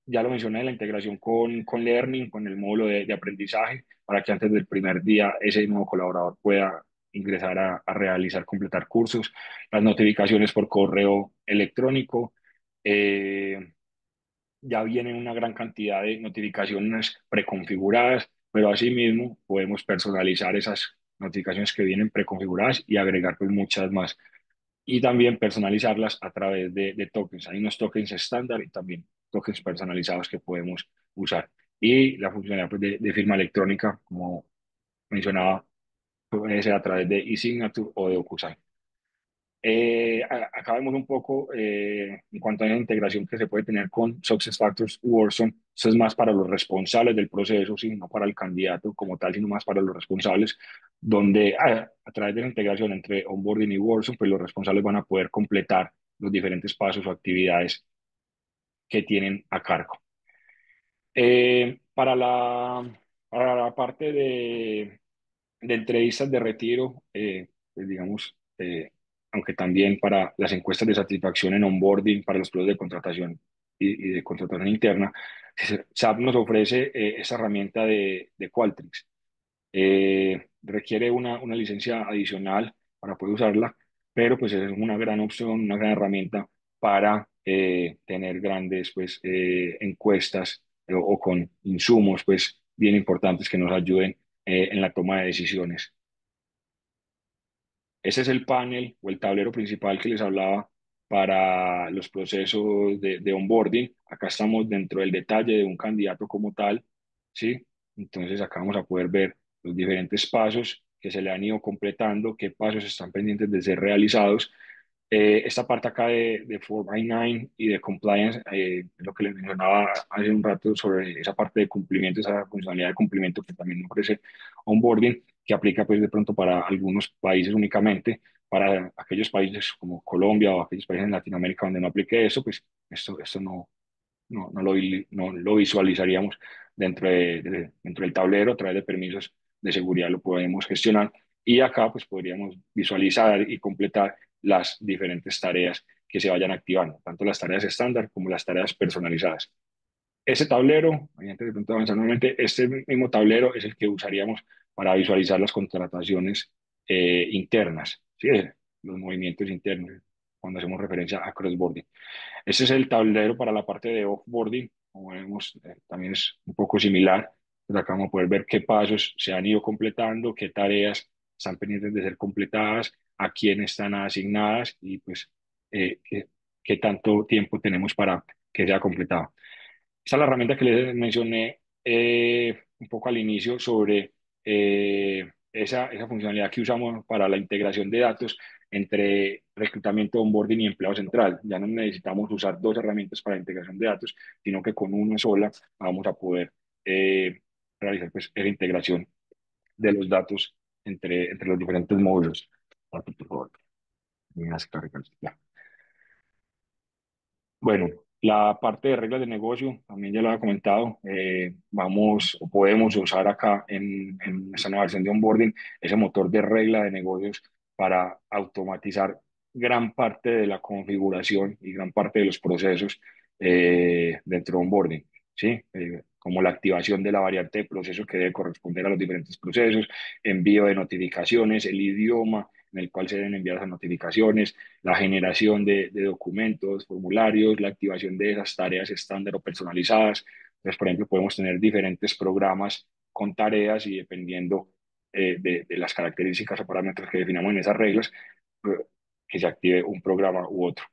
Speaker 2: ya lo mencioné, la integración con Learning, con el módulo de aprendizaje, para que antes del primer día ese nuevo colaborador pueda ingresar a realizar, completar cursos, las notificaciones por correo electrónico. eh, ya vienen una gran cantidad de notificaciones preconfiguradas, pero asimismo podemos personalizar esas notificaciones que vienen preconfiguradas y agregar pues, muchas más y también personalizarlas a través de tokens. Hay unos tokens estándar y también tokens personalizados que podemos usar. Y la funcionalidad pues, de firma electrónica, como mencionaba, puede ser a través de eSignature o de DocuSign. Acá vemos un poco en cuanto a la integración que se puede tener con SuccessFactors Warson. Eso es más para los responsables del proceso, ¿sí? No para el candidato como tal, sino más para los responsables, donde a través de la integración entre Onboarding y Warson, pues los responsables van a poder completar los diferentes pasos o actividades que tienen a cargo. Eh, para la, para la parte de entrevistas de retiro, pues digamos, aunque también para las encuestas de satisfacción en onboarding, para los procesos de contratación y de contratación interna, SAP nos ofrece esa herramienta de Qualtrics. Requiere una licencia adicional para poder usarla, pero pues es una gran opción, una gran herramienta para tener grandes pues, encuestas o con insumos pues, bien importantes que nos ayuden en la toma de decisiones. Ese es el panel o el tablero principal que les hablaba para los procesos de onboarding. Acá estamos dentro del detalle de un candidato como tal, ¿sí? Entonces acá vamos a poder ver los diferentes pasos que se le han ido completando, qué pasos están pendientes de ser realizados. Esta parte acá de 4x9 y de compliance, lo que les mencionaba hace un rato sobre esa parte de cumplimiento, esa funcionalidad de cumplimiento que también ofrece onboarding, que aplica pues de pronto para algunos países únicamente, para aquellos países como Colombia o aquellos países en Latinoamérica donde no aplique eso, pues esto no lo visualizaríamos dentro del tablero. A través de permisos de seguridad lo podemos gestionar y acá pues podríamos visualizar y completar las diferentes tareas que se vayan activando, tanto las tareas estándar como las tareas personalizadas. Ese tablero, antes de pronto avanzar nuevamente, este mismo tablero es el que usaríamos para visualizar las contrataciones internas, ¿sí? Los movimientos internos, cuando hacemos referencia a cross-border. Ese es el tablero para la parte de offboarding. Como vemos, también es un poco similar. Pues acá vamos a poder ver qué pasos se han ido completando, qué tareas están pendientes de ser completadas, a quién están asignadas y pues qué tanto tiempo tenemos para que sea completado. Esta es la herramienta que les mencioné un poco al inicio sobre esa funcionalidad que usamos para la integración de datos entre reclutamiento, onboarding y empleo central. Ya no necesitamos usar dos herramientas para la integración de datos, sino que con una sola vamos a poder eh, realizar pues, esa integración de los datos entre los diferentes módulos. Por favor, me hace cargar. Ya. Bueno, la parte de reglas de negocio, también ya lo había comentado, vamos o podemos usar acá en esta nueva versión de onboarding ese motor de regla de negocios para automatizar gran parte de la configuración y gran parte de los procesos dentro de onboarding, ¿sí? Como la activación de la variante de proceso que debe corresponder a los diferentes procesos, envío de notificaciones, el idioma en el cual se deben enviar esas notificaciones, la generación de documentos, formularios, la activación de esas tareas estándar o personalizadas. Entonces, por ejemplo, podemos tener diferentes programas con tareas y dependiendo de las características o parámetros que definamos en esas reglas, eh, que se active un programa u otro.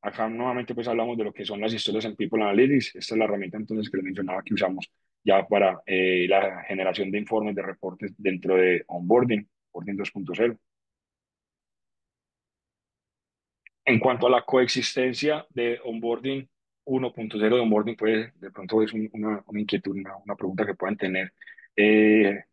Speaker 2: Acá nuevamente pues hablamos de lo que son las historias en People Analytics. Esta es la herramienta entonces que les mencionaba que usamos ya para la generación de informes, de reportes dentro de Onboarding 2.0. En cuanto a la coexistencia de onboarding 1.0 de onboarding, pues de pronto es una inquietud, una pregunta que puedan tener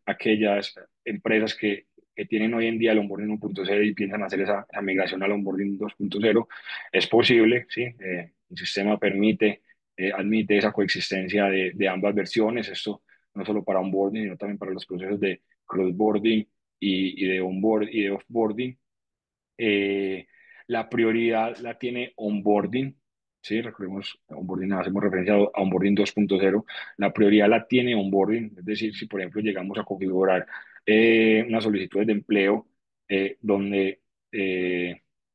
Speaker 2: aquellas empresas que tienen hoy en día el onboarding 1.0 y piensan hacer esa migración al onboarding 2.0. Es posible, ¿sí? El sistema admite esa coexistencia de ambas versiones. Esto no solo para onboarding, sino también para los procesos de crossboarding y de onboard y de offboarding. eh, la prioridad la tiene onboarding, ¿sí? Recordemos, onboarding, hacemos referencia a onboarding 2.0. La prioridad la tiene onboarding, es decir, si por ejemplo llegamos a configurar unas solicitudes de empleo donde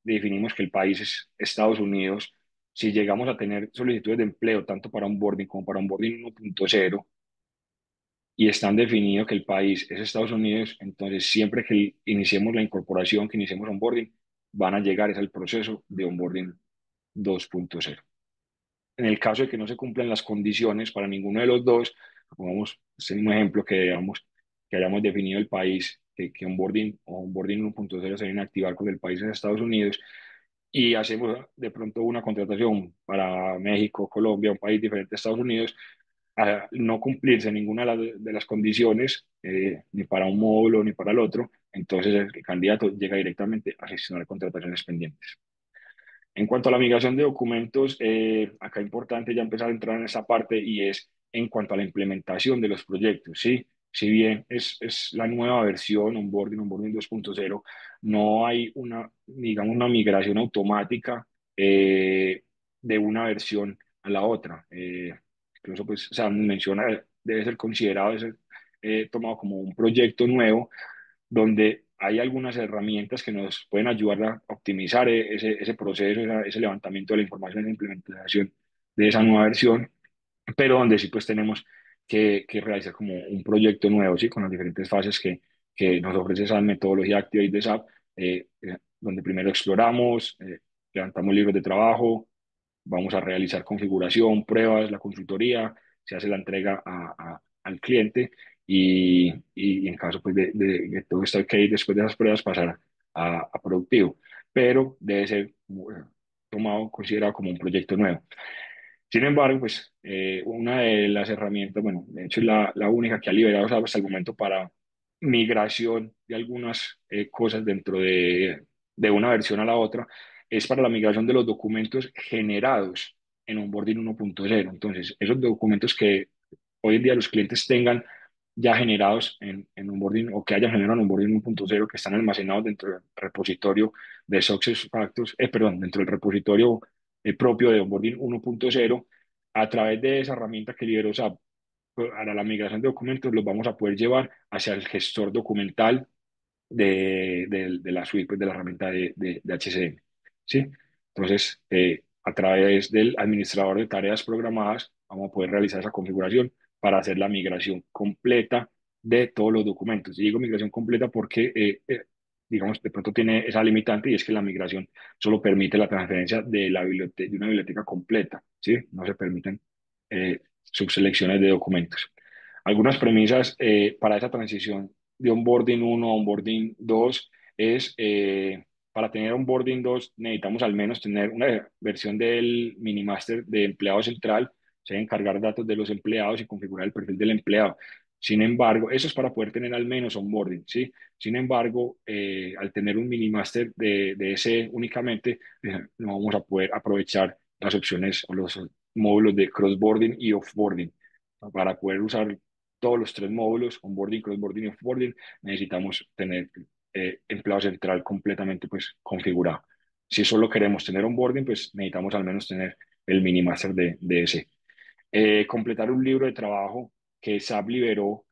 Speaker 2: definimos que el país es Estados Unidos, si llegamos a tener solicitudes de empleo tanto para onboarding como para onboarding 1.0, y están definido que el país es Estados Unidos, entonces siempre que iniciemos la incorporación, que iniciemos onboarding, van a llegar es al proceso de onboarding 2.0. En el caso de que no se cumplan las condiciones para ninguno de los dos, pongamos este mismo ejemplo que hayamos definido el país, que onboarding o onboarding 1.0 se viene a activar con el país de Estados Unidos y hacemos de pronto una contratación para México, Colombia, un país diferente a Estados Unidos, a no cumplirse ninguna de las condiciones, ni para un módulo ni para el otro, entonces el candidato llega directamente a gestionar contrataciones pendientes. En cuanto a la migración de documentos, acá es importante ya empezar a entrar en esa parte y es en cuanto a la implementación de los proyectos, ¿sí? Si bien es la nueva versión, onboarding 2.0, no hay digamos, una migración automática de una versión a la otra. Incluso, pues, o sea, menciona, debe ser considerado, debe ser tomado como un proyecto nuevo donde hay algunas herramientas que nos pueden ayudar a optimizar ese proceso, ese levantamiento de la información, la implementación de esa nueva versión, pero donde sí pues tenemos que realizar como un proyecto nuevo, ¿sí? Con las diferentes fases que nos ofrece esa metodología Activate de SAP, donde primero exploramos, levantamos libros de trabajo, vamos a realizar configuración, pruebas, la consultoría, se hace la entrega al cliente y en caso pues, de todo esto ok, después de esas pruebas pasar a productivo, pero debe ser tomado, considerado como un proyecto nuevo. Sin embargo, pues una de las herramientas, bueno, de hecho es la única que ha liberado hasta el momento para migración de algunas cosas dentro de una versión a la otra, es para la migración de los documentos generados en Onboarding 1.0. Entonces, esos documentos que hoy en día los clientes tengan ya generados en Onboarding o que hayan generado en Onboarding 1.0, que están almacenados dentro del repositorio de SuccessFactors, perdón, dentro del repositorio propio de Onboarding 1.0, a través de esa herramienta que liberó SAP para la migración de documentos, los vamos a poder llevar hacia el gestor documental de la suite, pues, de la herramienta de HCM, ¿sí? Entonces, a través del administrador de tareas programadas, vamos a poder realizar esa configuración para hacer la migración completa de todos los documentos. Y digo migración completa porque, digamos, de pronto tiene esa limitante y es que la migración solo permite la transferencia de, de una biblioteca completa, ¿sí? No se permiten subselecciones de documentos. Algunas premisas para esa transición de onboarding 1 a onboarding 2 es, para tener onboarding 2 necesitamos al menos tener una versión del minimaster de empleado central, o sea, encargar datos de los empleados y configurar el perfil del empleado. Sin embargo, eso es para poder tener al menos onboarding, ¿sí? Sin embargo, al tener un minimaster de ese únicamente, no vamos a poder aprovechar las opciones o los módulos de crossboarding y offboarding. Para poder usar todos los tres módulos, onboarding, crossboarding y offboarding, necesitamos tener empleado central completamente pues, configurado. Si solo queremos tener onboarding, pues necesitamos al menos tener el minimaster de ese. Completar un libro de trabajo que SAP liberó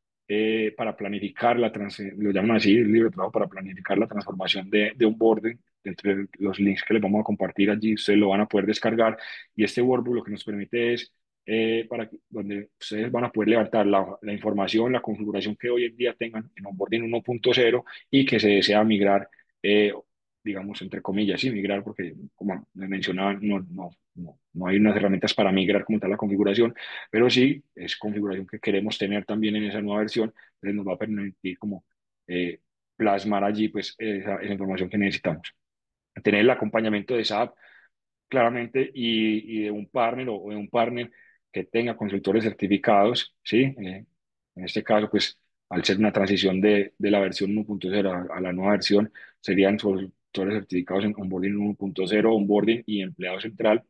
Speaker 2: para planificar lo llaman así, el libro de trabajo para planificar la transformación de onboarding. Entre los links que les vamos a compartir allí, ustedes lo van a poder descargar y este workbook lo que nos permite es donde ustedes van a poder levantar la información, la configuración que hoy en día tengan en Onboarding 1.0 y que se desea migrar, eh, digamos, entre comillas, sí, migrar, porque como me mencionaba, no hay unas herramientas para migrar como tal la configuración, pero sí es configuración que queremos tener también en esa nueva versión, entonces nos va a permitir como eh, plasmar allí pues esa información que necesitamos. Tener el acompañamiento de SAP claramente y de un partner o de un partner que tenga consultores certificados, ¿sí? En este caso, pues al ser una transición de la versión 1.0 a la nueva versión, serían consultores certificados en onboarding 1.0, onboarding y empleado central,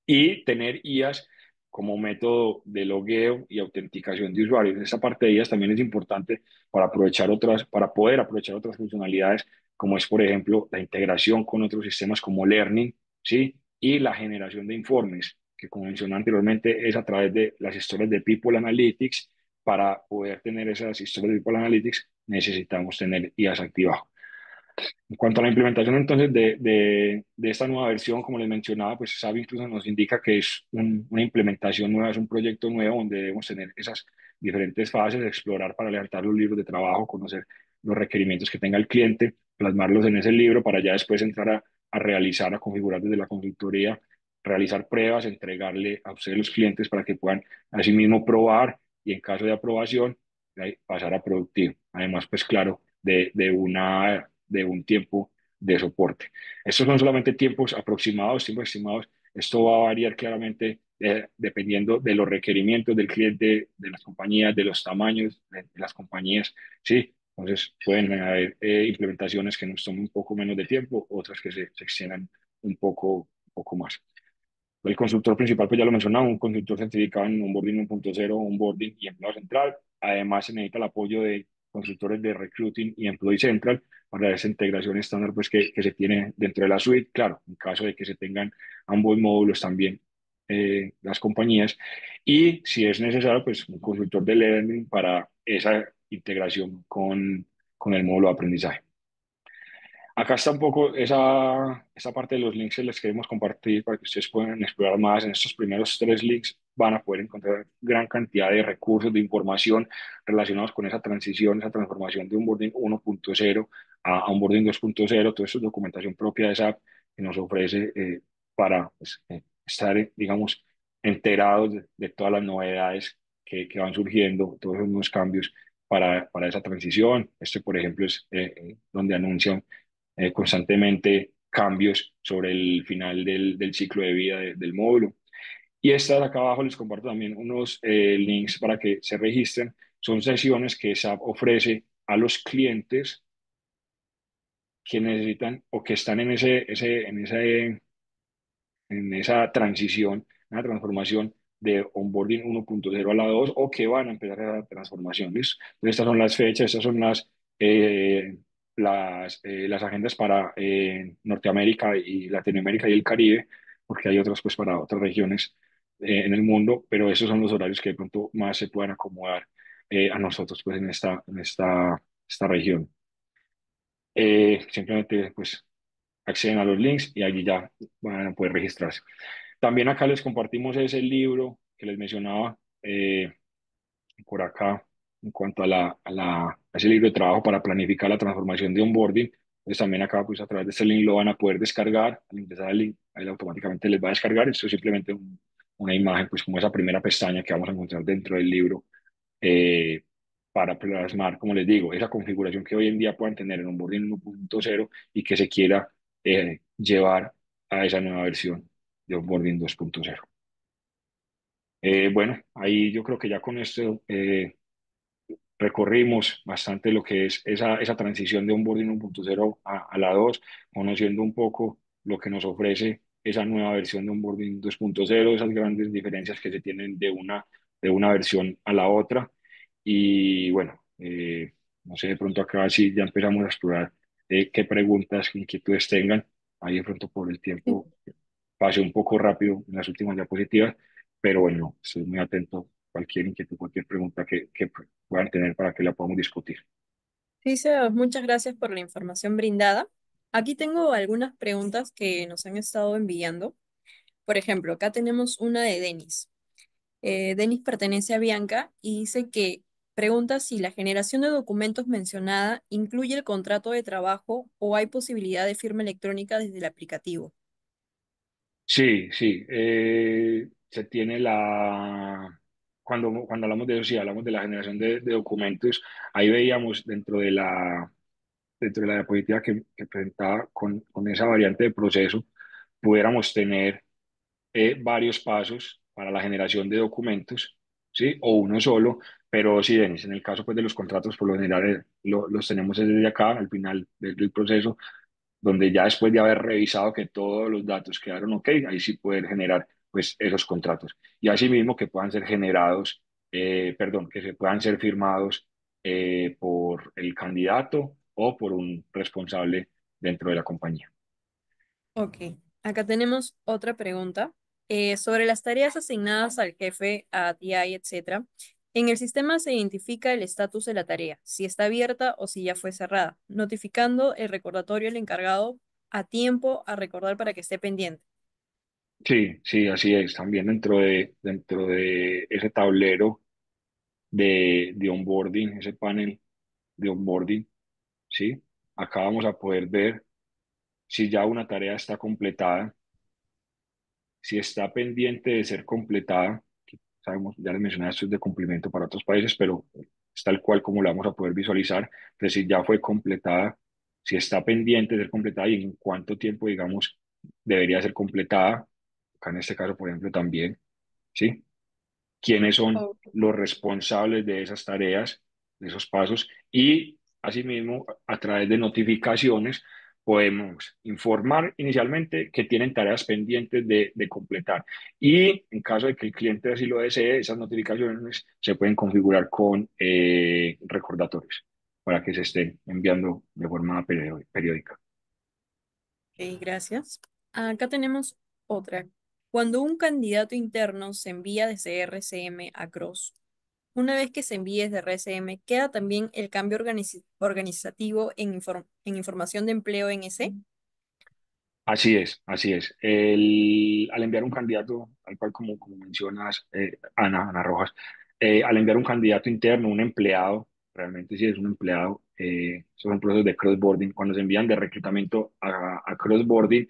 Speaker 2: y tener IAS como método de logueo y autenticación de usuarios. Esta parte de IAS también es importante para aprovechar para poder aprovechar otras funcionalidades, como es, por ejemplo, la integración con otros sistemas como Learning, ¿sí? Y la generación de informes, que como mencioné anteriormente, es a través de las historias de People Analytics. Para poder tener esas historias de People Analytics, necesitamos tener IAS activado. En cuanto a la implementación entonces de esta nueva versión, como les mencionaba, pues SAP incluso nos indica que es una implementación nueva, es un proyecto nuevo donde debemos tener esas diferentes fases, explorar para levantar los libros de trabajo, conocer los requerimientos que tenga el cliente, plasmarlos en ese libro para ya después entrar a realizar, a configurar desde la consultoría, realizar pruebas, entregarle a ustedes los clientes para que puedan asimismo probar y en caso de aprobación, pasar a productivo. Además, pues claro, de un tiempo de soporte. Estos son solamente tiempos estimados. Esto va a variar claramente dependiendo de los requerimientos del cliente, de las compañías, de los tamaños de las compañías. Sí, entonces pueden haber implementaciones que nos tomen un poco menos de tiempo, otras que se extiendan un poco más. El consultor principal, pues ya lo mencionaba, un consultor certificado en onboarding 1.0, onboarding y empleo central. Además, se necesita el apoyo de consultores de recruiting y employee central para esa integración estándar pues, que se tiene dentro de la suite. Claro, en caso de que se tengan ambos módulos también las compañías. Y si es necesario, pues un consultor de learning para esa integración con el módulo de aprendizaje. Acá está un poco esa parte de los links que les queremos compartir para que ustedes puedan explorar más. En estos primeros tres links van a poder encontrar gran cantidad de recursos, de información relacionados con esa transición, esa transformación de onboarding 1.0 a onboarding 2.0. Todo esto es documentación propia de SAP que nos ofrece para pues, estar, digamos, enterados de todas las novedades que van surgiendo, todos esos nuevos cambios para esa transición. Este, por ejemplo, es donde anuncian constantemente cambios sobre el final del ciclo de vida del módulo. Y estas acá abajo les comparto también unos links para que se registren. Son sesiones que SAP ofrece a los clientes que necesitan o que están en en esa transición, una transformación de onboarding 1.0 a la 2 o que van a empezar esa transformación. ¿Listo? Entonces, estas son las fechas, estas son las agendas para Norteamérica y Latinoamérica y el Caribe, porque hay otras pues para otras regiones en el mundo, pero esos son los horarios que de pronto más se puedan acomodar a nosotros pues esta región. Simplemente pues acceden a los links y allí ya van a poder registrarse. También acá les compartimos ese libro que les mencionaba por acá en cuanto a a ese libro de trabajo para planificar la transformación de onboarding. Entonces también acá pues a través de este link lo van a poder descargar. Al ingresar al link, ahí automáticamente les va a descargar. Esto es simplemente una imagen, pues como esa primera pestaña que vamos a encontrar dentro del libro eh, para plasmar, como les digo, esa configuración que hoy en día puedan tener en onboarding 1.0 y que se quiera llevar a esa nueva versión de onboarding 2.0. Bueno, ahí yo creo que ya con esto recorrimos bastante lo que es esa transición de onboarding 1.0 a la 2, conociendo un poco lo que nos ofrece esa nueva versión de onboarding 2.0, esas grandes diferencias que se tienen de una versión a la otra. Y bueno, no sé, de pronto acá sí ya empezamos a explorar qué preguntas, qué inquietudes tengan. Ahí de pronto por el tiempo pasé un poco rápido en las últimas diapositivas, pero bueno, estoy muy atento a cualquier inquietud, cualquier pregunta que puedan tener para que la podamos discutir.
Speaker 1: Sí, Sebas, muchas gracias por la información brindada. Aquí tengo algunas preguntas que nos han estado enviando. Por ejemplo, acá tenemos una de Denis. Denis pertenece a Bianca y dice que pregunta si la generación de documentos mencionada incluye el contrato de trabajo o hay posibilidad de firma electrónica desde el aplicativo.
Speaker 2: Sí, sí, se tiene cuando hablamos de eso, sí, hablamos de la generación de documentos, ahí veíamos dentro de la diapositiva que presentaba con esa variante de proceso, pudiéramos tener varios pasos para la generación de documentos, ¿sí? O uno solo, pero sí, Denis, en el caso pues, de los contratos, por lo general los tenemos desde acá, al final del proceso, donde ya después de haber revisado que todos los datos quedaron ok, ahí sí poder generar pues esos contratos. Y asimismo que puedan ser generados, perdón, que se puedan ser firmados por el candidato o por un responsable dentro de la compañía.
Speaker 1: Ok, acá tenemos otra pregunta sobre las tareas asignadas al jefe, a TI, etcétera. En el sistema se identifica el estatus de la tarea, si está abierta o si ya fue cerrada, notificando el recordatorio al encargado a tiempo a recordar para que esté pendiente.
Speaker 2: Sí, sí, así es. También dentro de ese tablero de onboarding, ese panel de onboarding, ¿sí? Acá vamos a poder ver si ya una tarea está completada, si está pendiente de ser completada, que sabemos, ya les mencioné, esto es de cumplimiento para otros países, pero es tal cual como lo vamos a poder visualizar, es si ya fue completada, si está pendiente de ser completada y en cuánto tiempo, digamos, debería ser completada, acá en este caso, por ejemplo, también, ¿sí? Quiénes son
Speaker 1: Ok.
Speaker 2: los responsables de esas tareas, de esos pasos, y asimismo, a través de notificaciones, podemos informar inicialmente que tienen tareas pendientes de completar. Y en caso de que el cliente así lo desee, esas notificaciones se pueden configurar con recordatorios para que se estén enviando de forma periódica.
Speaker 1: Ok, gracias. Acá tenemos otra. Cuando un candidato interno se envía desde RCM a Cross, una vez que se envíe desde RCM, queda también el cambio organizativo en, en información de empleo en ese.
Speaker 2: Así es, así es. Al enviar un candidato, tal cual como mencionas, Ana Rojas, al enviar un candidato interno, un empleado, realmente sí es un empleado, son procesos de crossboarding, cuando se envían de reclutamiento a crossboarding,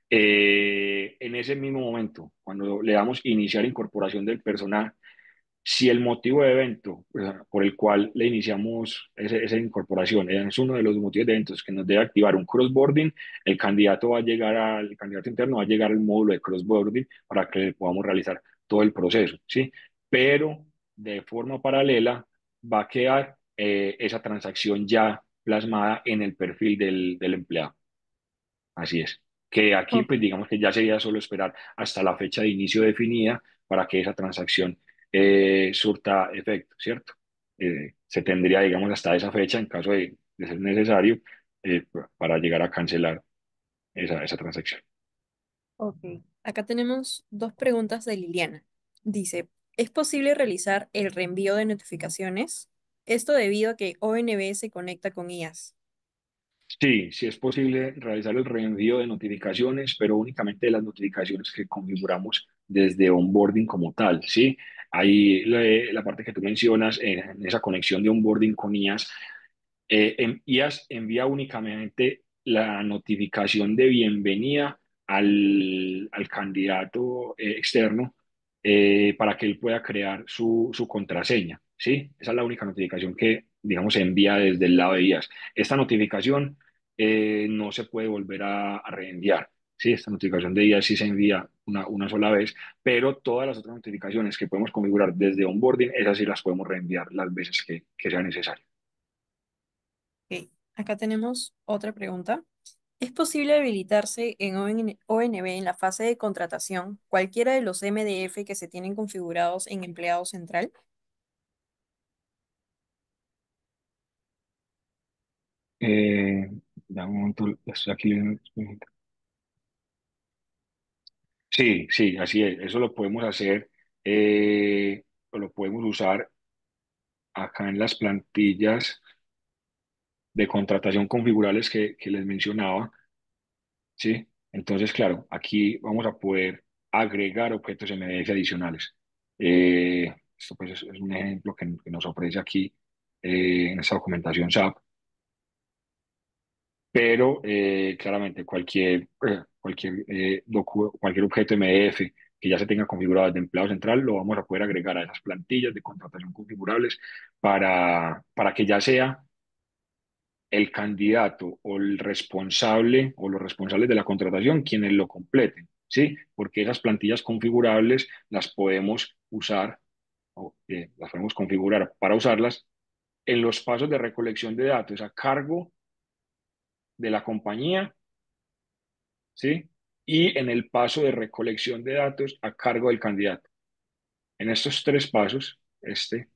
Speaker 2: en ese mismo momento, cuando le damos iniciar incorporación del personal, Si el motivo de evento por el cual le iniciamos esa incorporación es uno de los motivos de eventos que nos debe activar un crossboarding, el candidato interno va a llegar al módulo de crossboarding para que le podamos realizar todo el proceso, ¿sí? Pero de forma paralela va a quedar esa transacción ya plasmada en el perfil del empleado. Así es. Que aquí,
Speaker 1: Ok,
Speaker 2: pues digamos que ya sería solo esperar hasta la fecha de inicio definida para que esa transacción surta efecto, ¿cierto? Se tendría, digamos, hasta esa fecha, en caso de ser necesario, para llegar a cancelar esa transacción.
Speaker 1: ok. Acá tenemos dos preguntas de Liliana. Dice, ¿es posible realizar el reenvío de notificaciones? Esto debido a que ONB se conecta con IAS.
Speaker 2: Sí, sí es posible realizar el reenvío de notificaciones, pero únicamente de las notificaciones que configuramos desde onboarding como tal, ¿sí? Ahí la parte que tú mencionas, en esa conexión de onboarding con IAS, en IAS envía únicamente la notificación de bienvenida al candidato externo para que él pueda crear su contraseña, ¿sí? Esa es la única notificación que, digamos, se envía desde el lado de IAS. Esta notificación no se puede volver a reenviar, ¿sí? Esta notificación de IAS sí se envía una sola vez, pero todas las otras notificaciones que podemos configurar desde onboarding, esas sí las podemos reenviar las veces que sea necesario.
Speaker 1: Ok. Acá tenemos otra pregunta. ¿Es posible habilitarse en ONB en la fase de contratación cualquiera de los MDF que se tienen configurados en empleado central?
Speaker 2: Eh, Dame un momento, estoy aquí leyendo. Sí, sí, así es. Eso lo podemos hacer, o lo podemos usar acá en las plantillas de contratación configurables que les mencionaba, ¿sí? Entonces, claro, aquí vamos a poder agregar objetos MDF adicionales. Esto pues es un ejemplo que nos ofrece aquí en esta documentación SAP. Pero claramente cualquier objeto MDF que ya se tenga configurado desde empleado central lo vamos a poder agregar a esas plantillas de contratación configurables para que ya sea el candidato o el responsable o los responsables de la contratación quienes lo completen, ¿sí? Porque esas plantillas configurables las podemos usar o las podemos configurar para usarlas en los pasos de recolección de datos a cargo de la compañía, ¿sí? Y en el paso de recolección de datos a cargo del candidato. En estos tres pasos, este,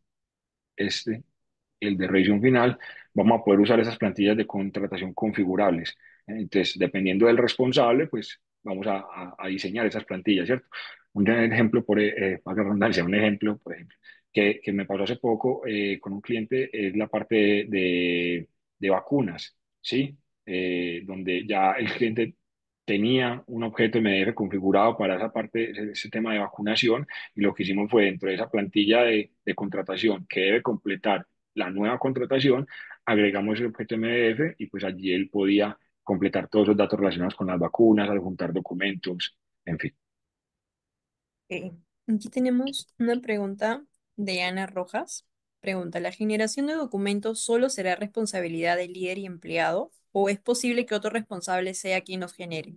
Speaker 2: el de revisión final, vamos a poder usar esas plantillas de contratación configurables. Entonces, dependiendo del responsable, pues vamos a diseñar esas plantillas, ¿cierto? Un ejemplo, para redundancia, un ejemplo, por ejemplo, que me pasó hace poco con un cliente es la parte de vacunas, ¿sí? Donde ya el cliente tenía un objeto MDF configurado para esa parte, ese tema de vacunación, y lo que hicimos fue dentro de esa plantilla de contratación que debe completar la nueva contratación, agregamos el objeto MDF y pues allí él podía completar todos los datos relacionados con las vacunas, adjuntar documentos, en fin.
Speaker 1: Ok. Aquí tenemos una pregunta de Ana Rojas. Pregunta, ¿la generación de documentos solo será responsabilidad del líder y empleado o es posible que otro responsable sea quien los genere?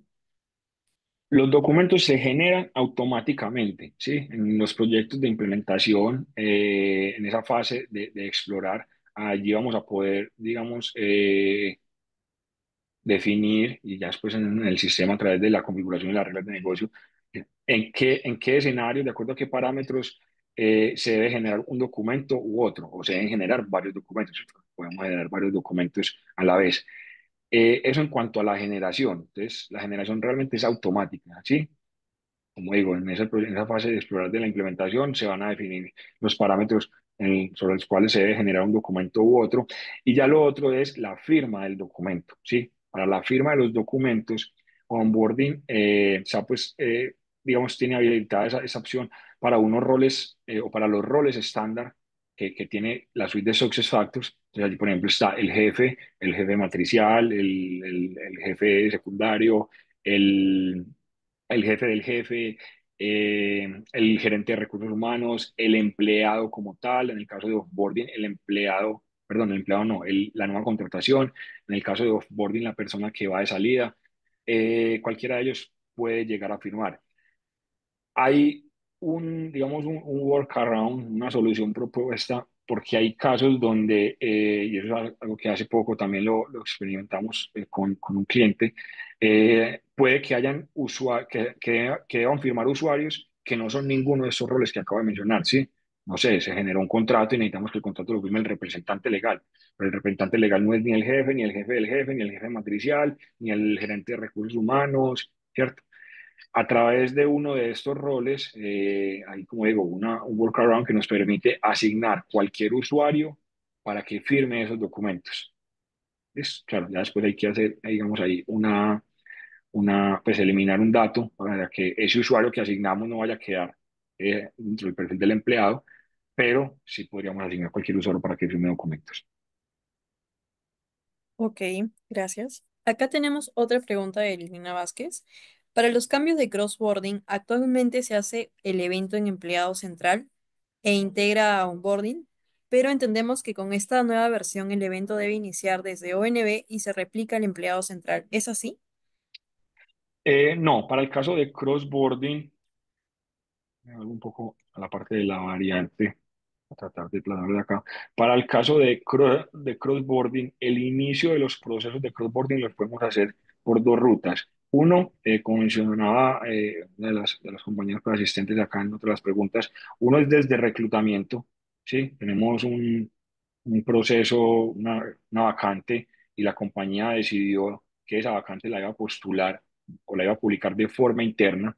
Speaker 2: Los documentos se generan automáticamente, ¿sí? En los proyectos de implementación, en esa fase de explorar, allí vamos a poder, digamos, definir y ya después en el sistema a través de la configuración de las reglas de negocio, en qué escenario, de acuerdo a qué parámetros se debe generar un documento u otro, o se deben generar varios documentos. Podemos generar varios documentos a la vez. Eso en cuanto a la generación. Entonces, la generación realmente es automática, ¿sí? Como digo, en esa fase de explorar de la implementación se van a definir los parámetros sobre los cuales se debe generar un documento u otro. Y ya lo otro es la firma del documento, ¿sí? Para la firma de los documentos, onboarding, SAP, pues, digamos, tiene habilitada esa opción para unos roles o para los roles estándar que tiene la suite de SuccessFactors. Entonces, allí, por ejemplo, está el jefe matricial, el jefe secundario, el el jefe del jefe, el gerente de recursos humanos, el empleado como tal, en el caso de offboarding, el empleado, perdón, el empleado no, la nueva contratación, en el caso de offboarding, la persona que va de salida, cualquiera de ellos puede llegar a firmar. Hay digamos, un workaround, una solución propuesta, porque hay casos donde, y eso es algo que hace poco también lo experimentamos con un cliente, puede que hayan que deban firmar usuarios que no son ninguno de esos roles que acabo de mencionar, ¿sí? No sé, se generó un contrato y necesitamos que el contrato lo firme el representante legal, pero el representante legal no es ni el jefe, ni el jefe del jefe, ni el jefe matricial, ni el gerente de recursos humanos, ¿cierto? A través de uno de estos roles, hay, como digo, un workaround que nos permite asignar cualquier usuario para que firme esos documentos. Claro, ya después hay que hacer, digamos, ahí pues eliminar un dato para que ese usuario que asignamos no vaya a quedar dentro del perfil del empleado, pero sí podríamos asignar cualquier usuario para que firme documentos.
Speaker 1: Ok, gracias. Acá tenemos otra pregunta de Lina Vázquez. Para los cambios de crossboarding, actualmente se hace el evento en empleado central e integra a onboarding, pero entendemos que con esta nueva versión el evento debe iniciar desde ONB y se replica al empleado central. ¿Es así?
Speaker 2: No, para el caso de crossboarding, me vuelvo un poco a la parte de la variante, a tratar de plasmarlo de acá. Para el caso de crossboarding, el inicio de los procesos de crossboarding los podemos hacer por dos rutas. Uno, como mencionaba una de las compañeras asistentes acá en otra de las preguntas, uno es desde reclutamiento, ¿sí? Tenemos un proceso, una vacante y la compañía decidió que esa vacante la iba a postular o la iba a publicar de forma interna.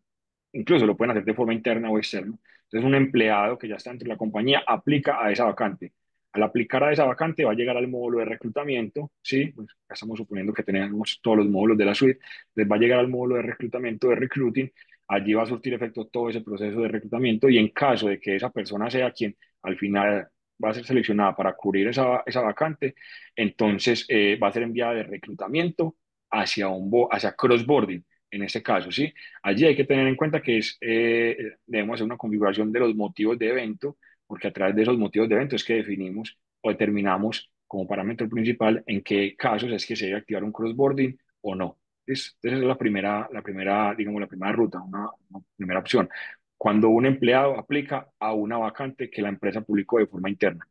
Speaker 2: Incluso lo pueden hacer de forma interna o externa. Entonces, un empleado que ya está dentro de la compañía aplica a esa vacante. Al aplicar a esa vacante va a llegar al módulo de reclutamiento, ¿sí? Pues ya estamos suponiendo que tenemos todos los módulos de la suite, les va a llegar al módulo de reclutamiento, de recruiting, allí va a surtir efecto todo ese proceso de reclutamiento y en caso de que esa persona sea quien al final va a ser seleccionada para cubrir esa vacante, entonces va a ser enviada de reclutamiento hacia crossboarding, en este caso, ¿sí? Allí hay que tener en cuenta que debemos hacer una configuración de los motivos de evento, porque a través de esos motivos de evento es que definimos o determinamos como parámetro principal en qué casos es que se debe activar un crossboarding o no. Entonces, esa es digamos, la primera ruta, una primera opción. Cuando un empleado aplica a una vacante que la empresa publicó de forma interna.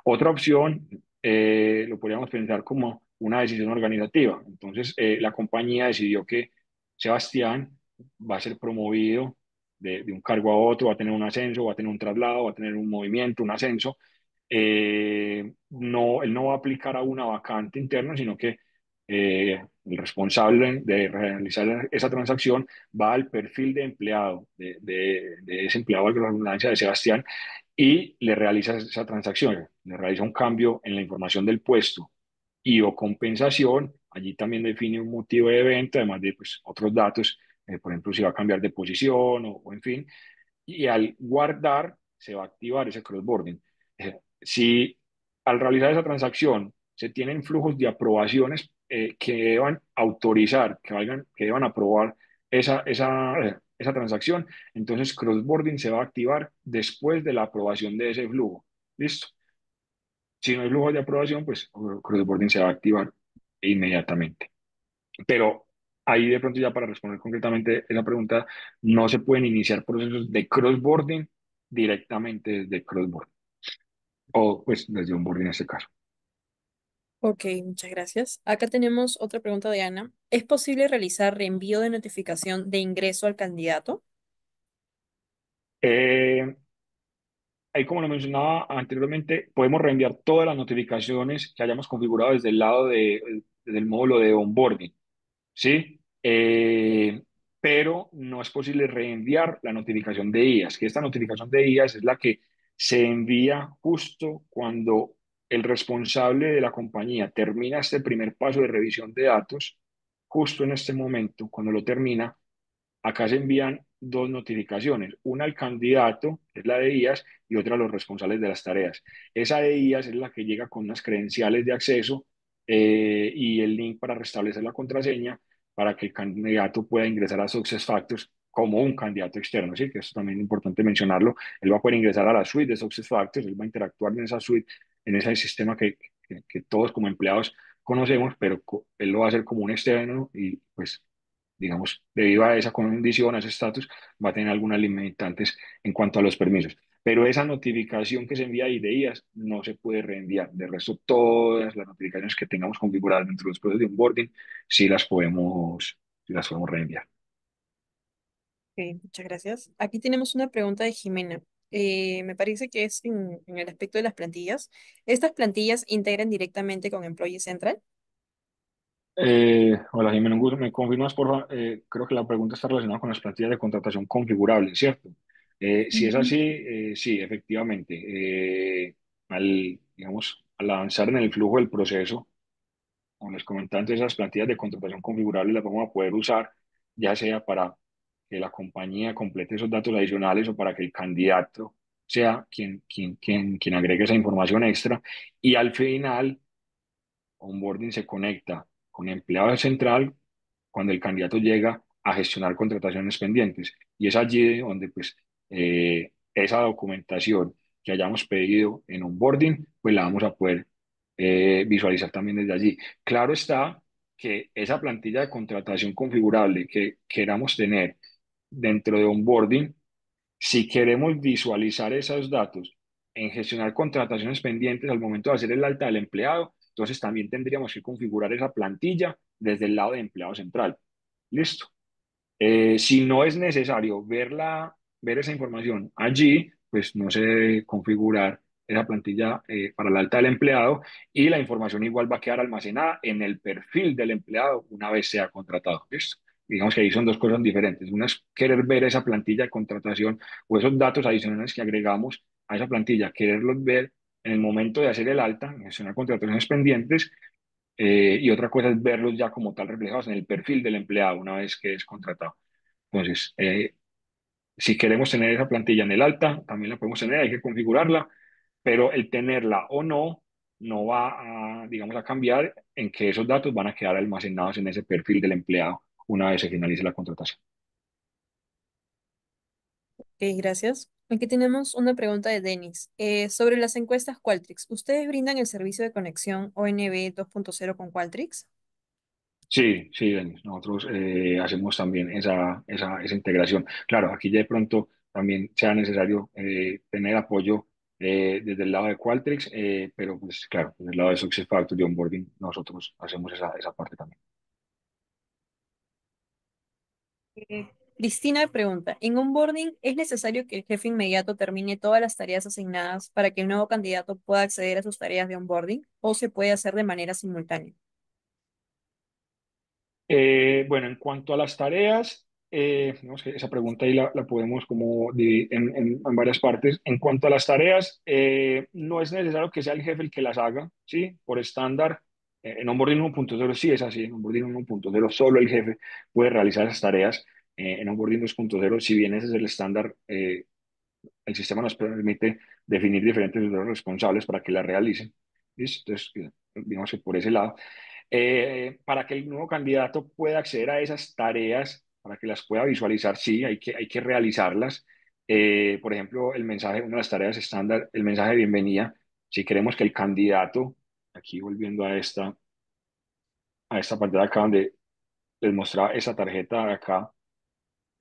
Speaker 2: Otra opción lo podríamos pensar como una decisión organizativa. Entonces, la compañía decidió que Sebastián va a ser promovido de un cargo a otro, va a tener un ascenso, va a tener un traslado, va a tener un movimiento, un ascenso. No, él no va a aplicar a una vacante interna, sino que el responsable de realizar esa transacción va al perfil de empleado, de ese empleado, valga la redundancia, de Sebastián, y le realiza esa transacción, le realiza un cambio en la información del puesto y o compensación, allí también define un motivo de evento, además de pues, otros datos, por ejemplo, si va a cambiar de posición o en fin, y al guardar se va a activar ese crossboarding. Si al realizar esa transacción se tienen flujos de aprobaciones que deban autorizar, que deban aprobar esa transacción, entonces crossboarding se va a activar después de la aprobación de ese flujo. ¿Listo? Si no hay flujo de aprobación, pues crossboarding se va a activar inmediatamente. Pero ahí de pronto ya para responder concretamente esa pregunta, no se pueden iniciar procesos de crossboarding directamente desde crossboarding o pues desde onboarding en este caso.
Speaker 1: Ok, muchas gracias. Acá tenemos otra pregunta de Ana. ¿Es posible realizar reenvío de notificación de ingreso al candidato?
Speaker 2: Eh, Ahí como lo mencionaba anteriormente, podemos reenviar todas las notificaciones que hayamos configurado desde el lado desde el módulo de onboarding. ¿Sí? Pero no es posible reenviar la notificación de IAS, que esta notificación de IAS es la que se envía justo cuando el responsable de la compañía termina este primer paso de revisión de datos, justo en este momento, cuando lo termina, acá se envían dos notificaciones, una al candidato, que es la de IAS, y otra a los responsables de las tareas. Esa de IAS es la que llega con unas credenciales de acceso y el link para restablecer la contraseña para que el candidato pueda ingresar a SuccessFactors como un candidato externo, ¿sí? Que eso también es importante mencionarlo. Él va a poder ingresar a la suite de SuccessFactors, él va a interactuar en esa suite, en ese sistema que todos como empleados conocemos, pero él lo va a hacer como un externo y pues digamos, debido a esa condición, a ese estatus, va a tener algunas limitantes en cuanto a los permisos. Pero esa notificación que se envía ahí de IAS no se puede reenviar. De resto, todas las notificaciones que tengamos configuradas dentro de los procesos de onboarding, sí las podemos reenviar.
Speaker 1: Ok, muchas gracias. Aquí tenemos una pregunta de Jimena. Me parece que es en el aspecto de las plantillas. ¿Estas plantillas integran directamente con Employee Central?
Speaker 2: Hola, Jimena, un gusto. ¿Me confirmas, por favor? Creo que la pregunta está relacionada con las plantillas de contratación configurables, ¿cierto? Si es
Speaker 1: Ujú.
Speaker 2: así, sí, efectivamente. Digamos, al avanzar en el flujo del proceso, como les comentaba antes, esas plantillas de contratación configurable las vamos a poder usar, ya sea para que la compañía complete esos datos adicionales o para que el candidato sea quien agregue esa información extra. Y al final, onboarding se conecta con empleado central cuando el candidato llega a gestionar contrataciones pendientes. Y es allí donde pues esa documentación que hayamos pedido en onboarding, pues la vamos a poder visualizar también desde allí. Claro está que esa plantilla de contratación configurable que queramos tener dentro de onboarding, si queremos visualizar esos datos en gestionar contrataciones pendientes al momento de hacer el alta del empleado, entonces también tendríamos que configurar esa plantilla desde el lado de empleado central. Listo. Si no es necesario ver esa información allí, pues no se debe configurar esa plantilla para la alta del empleado y la información igual va a quedar almacenada en el perfil del empleado una vez sea contratado. ¿Listo? Digamos que ahí son dos cosas diferentes. Una es querer ver esa plantilla de contratación o esos datos adicionales que agregamos a esa plantilla, quererlos ver en el momento de hacer el alta, gestionar contrataciones pendientes, y otra cosa es verlos ya como tal reflejados en el perfil del empleado una vez que es contratado. Entonces, si queremos tener esa plantilla en el alta, también la podemos tener, hay que configurarla, pero el tenerla o no, no va a, digamos, a cambiar en que esos datos van a quedar almacenados en ese perfil del empleado una vez se finalice la contratación.
Speaker 1: Ok, gracias. Aquí tenemos una pregunta de Denis. Sobre las encuestas Qualtrics, ¿ustedes brindan el servicio de conexión ONB 2.0 con Qualtrics?
Speaker 2: Sí, sí, Denis, nosotros hacemos también esa integración. Claro, aquí ya de pronto también sea necesario tener apoyo desde el lado de Qualtrics, pero pues claro, desde el lado de SuccessFactors y Onboarding, nosotros hacemos esa parte también.
Speaker 1: Cristina pregunta, ¿en onboarding es necesario que el jefe inmediato termine todas las tareas asignadas para que el nuevo candidato pueda acceder a sus tareas de onboarding o se puede hacer de manera simultánea?
Speaker 2: Bueno, en cuanto a las tareas, digamos que esa pregunta ahí la podemos como dividir en varias partes. En cuanto a las tareas, no es necesario que sea el jefe el que las haga, ¿sí? Por estándar, en Onboarding 1.0 sí es así, en Onboarding 1.0 solo el jefe puede realizar esas tareas. En Onboarding 2.0, si bien ese es el estándar, el sistema nos permite definir diferentes usuarios responsables para que la realicen. ¿Listo? Entonces, digamos que por ese lado para que el nuevo candidato pueda acceder a esas tareas, para que las pueda visualizar, sí, hay que realizarlas. Por ejemplo, el mensaje, una de las tareas estándar, el mensaje de bienvenida, si queremos que el candidato, aquí volviendo a esta parte de acá donde les mostraba esa tarjeta de acá,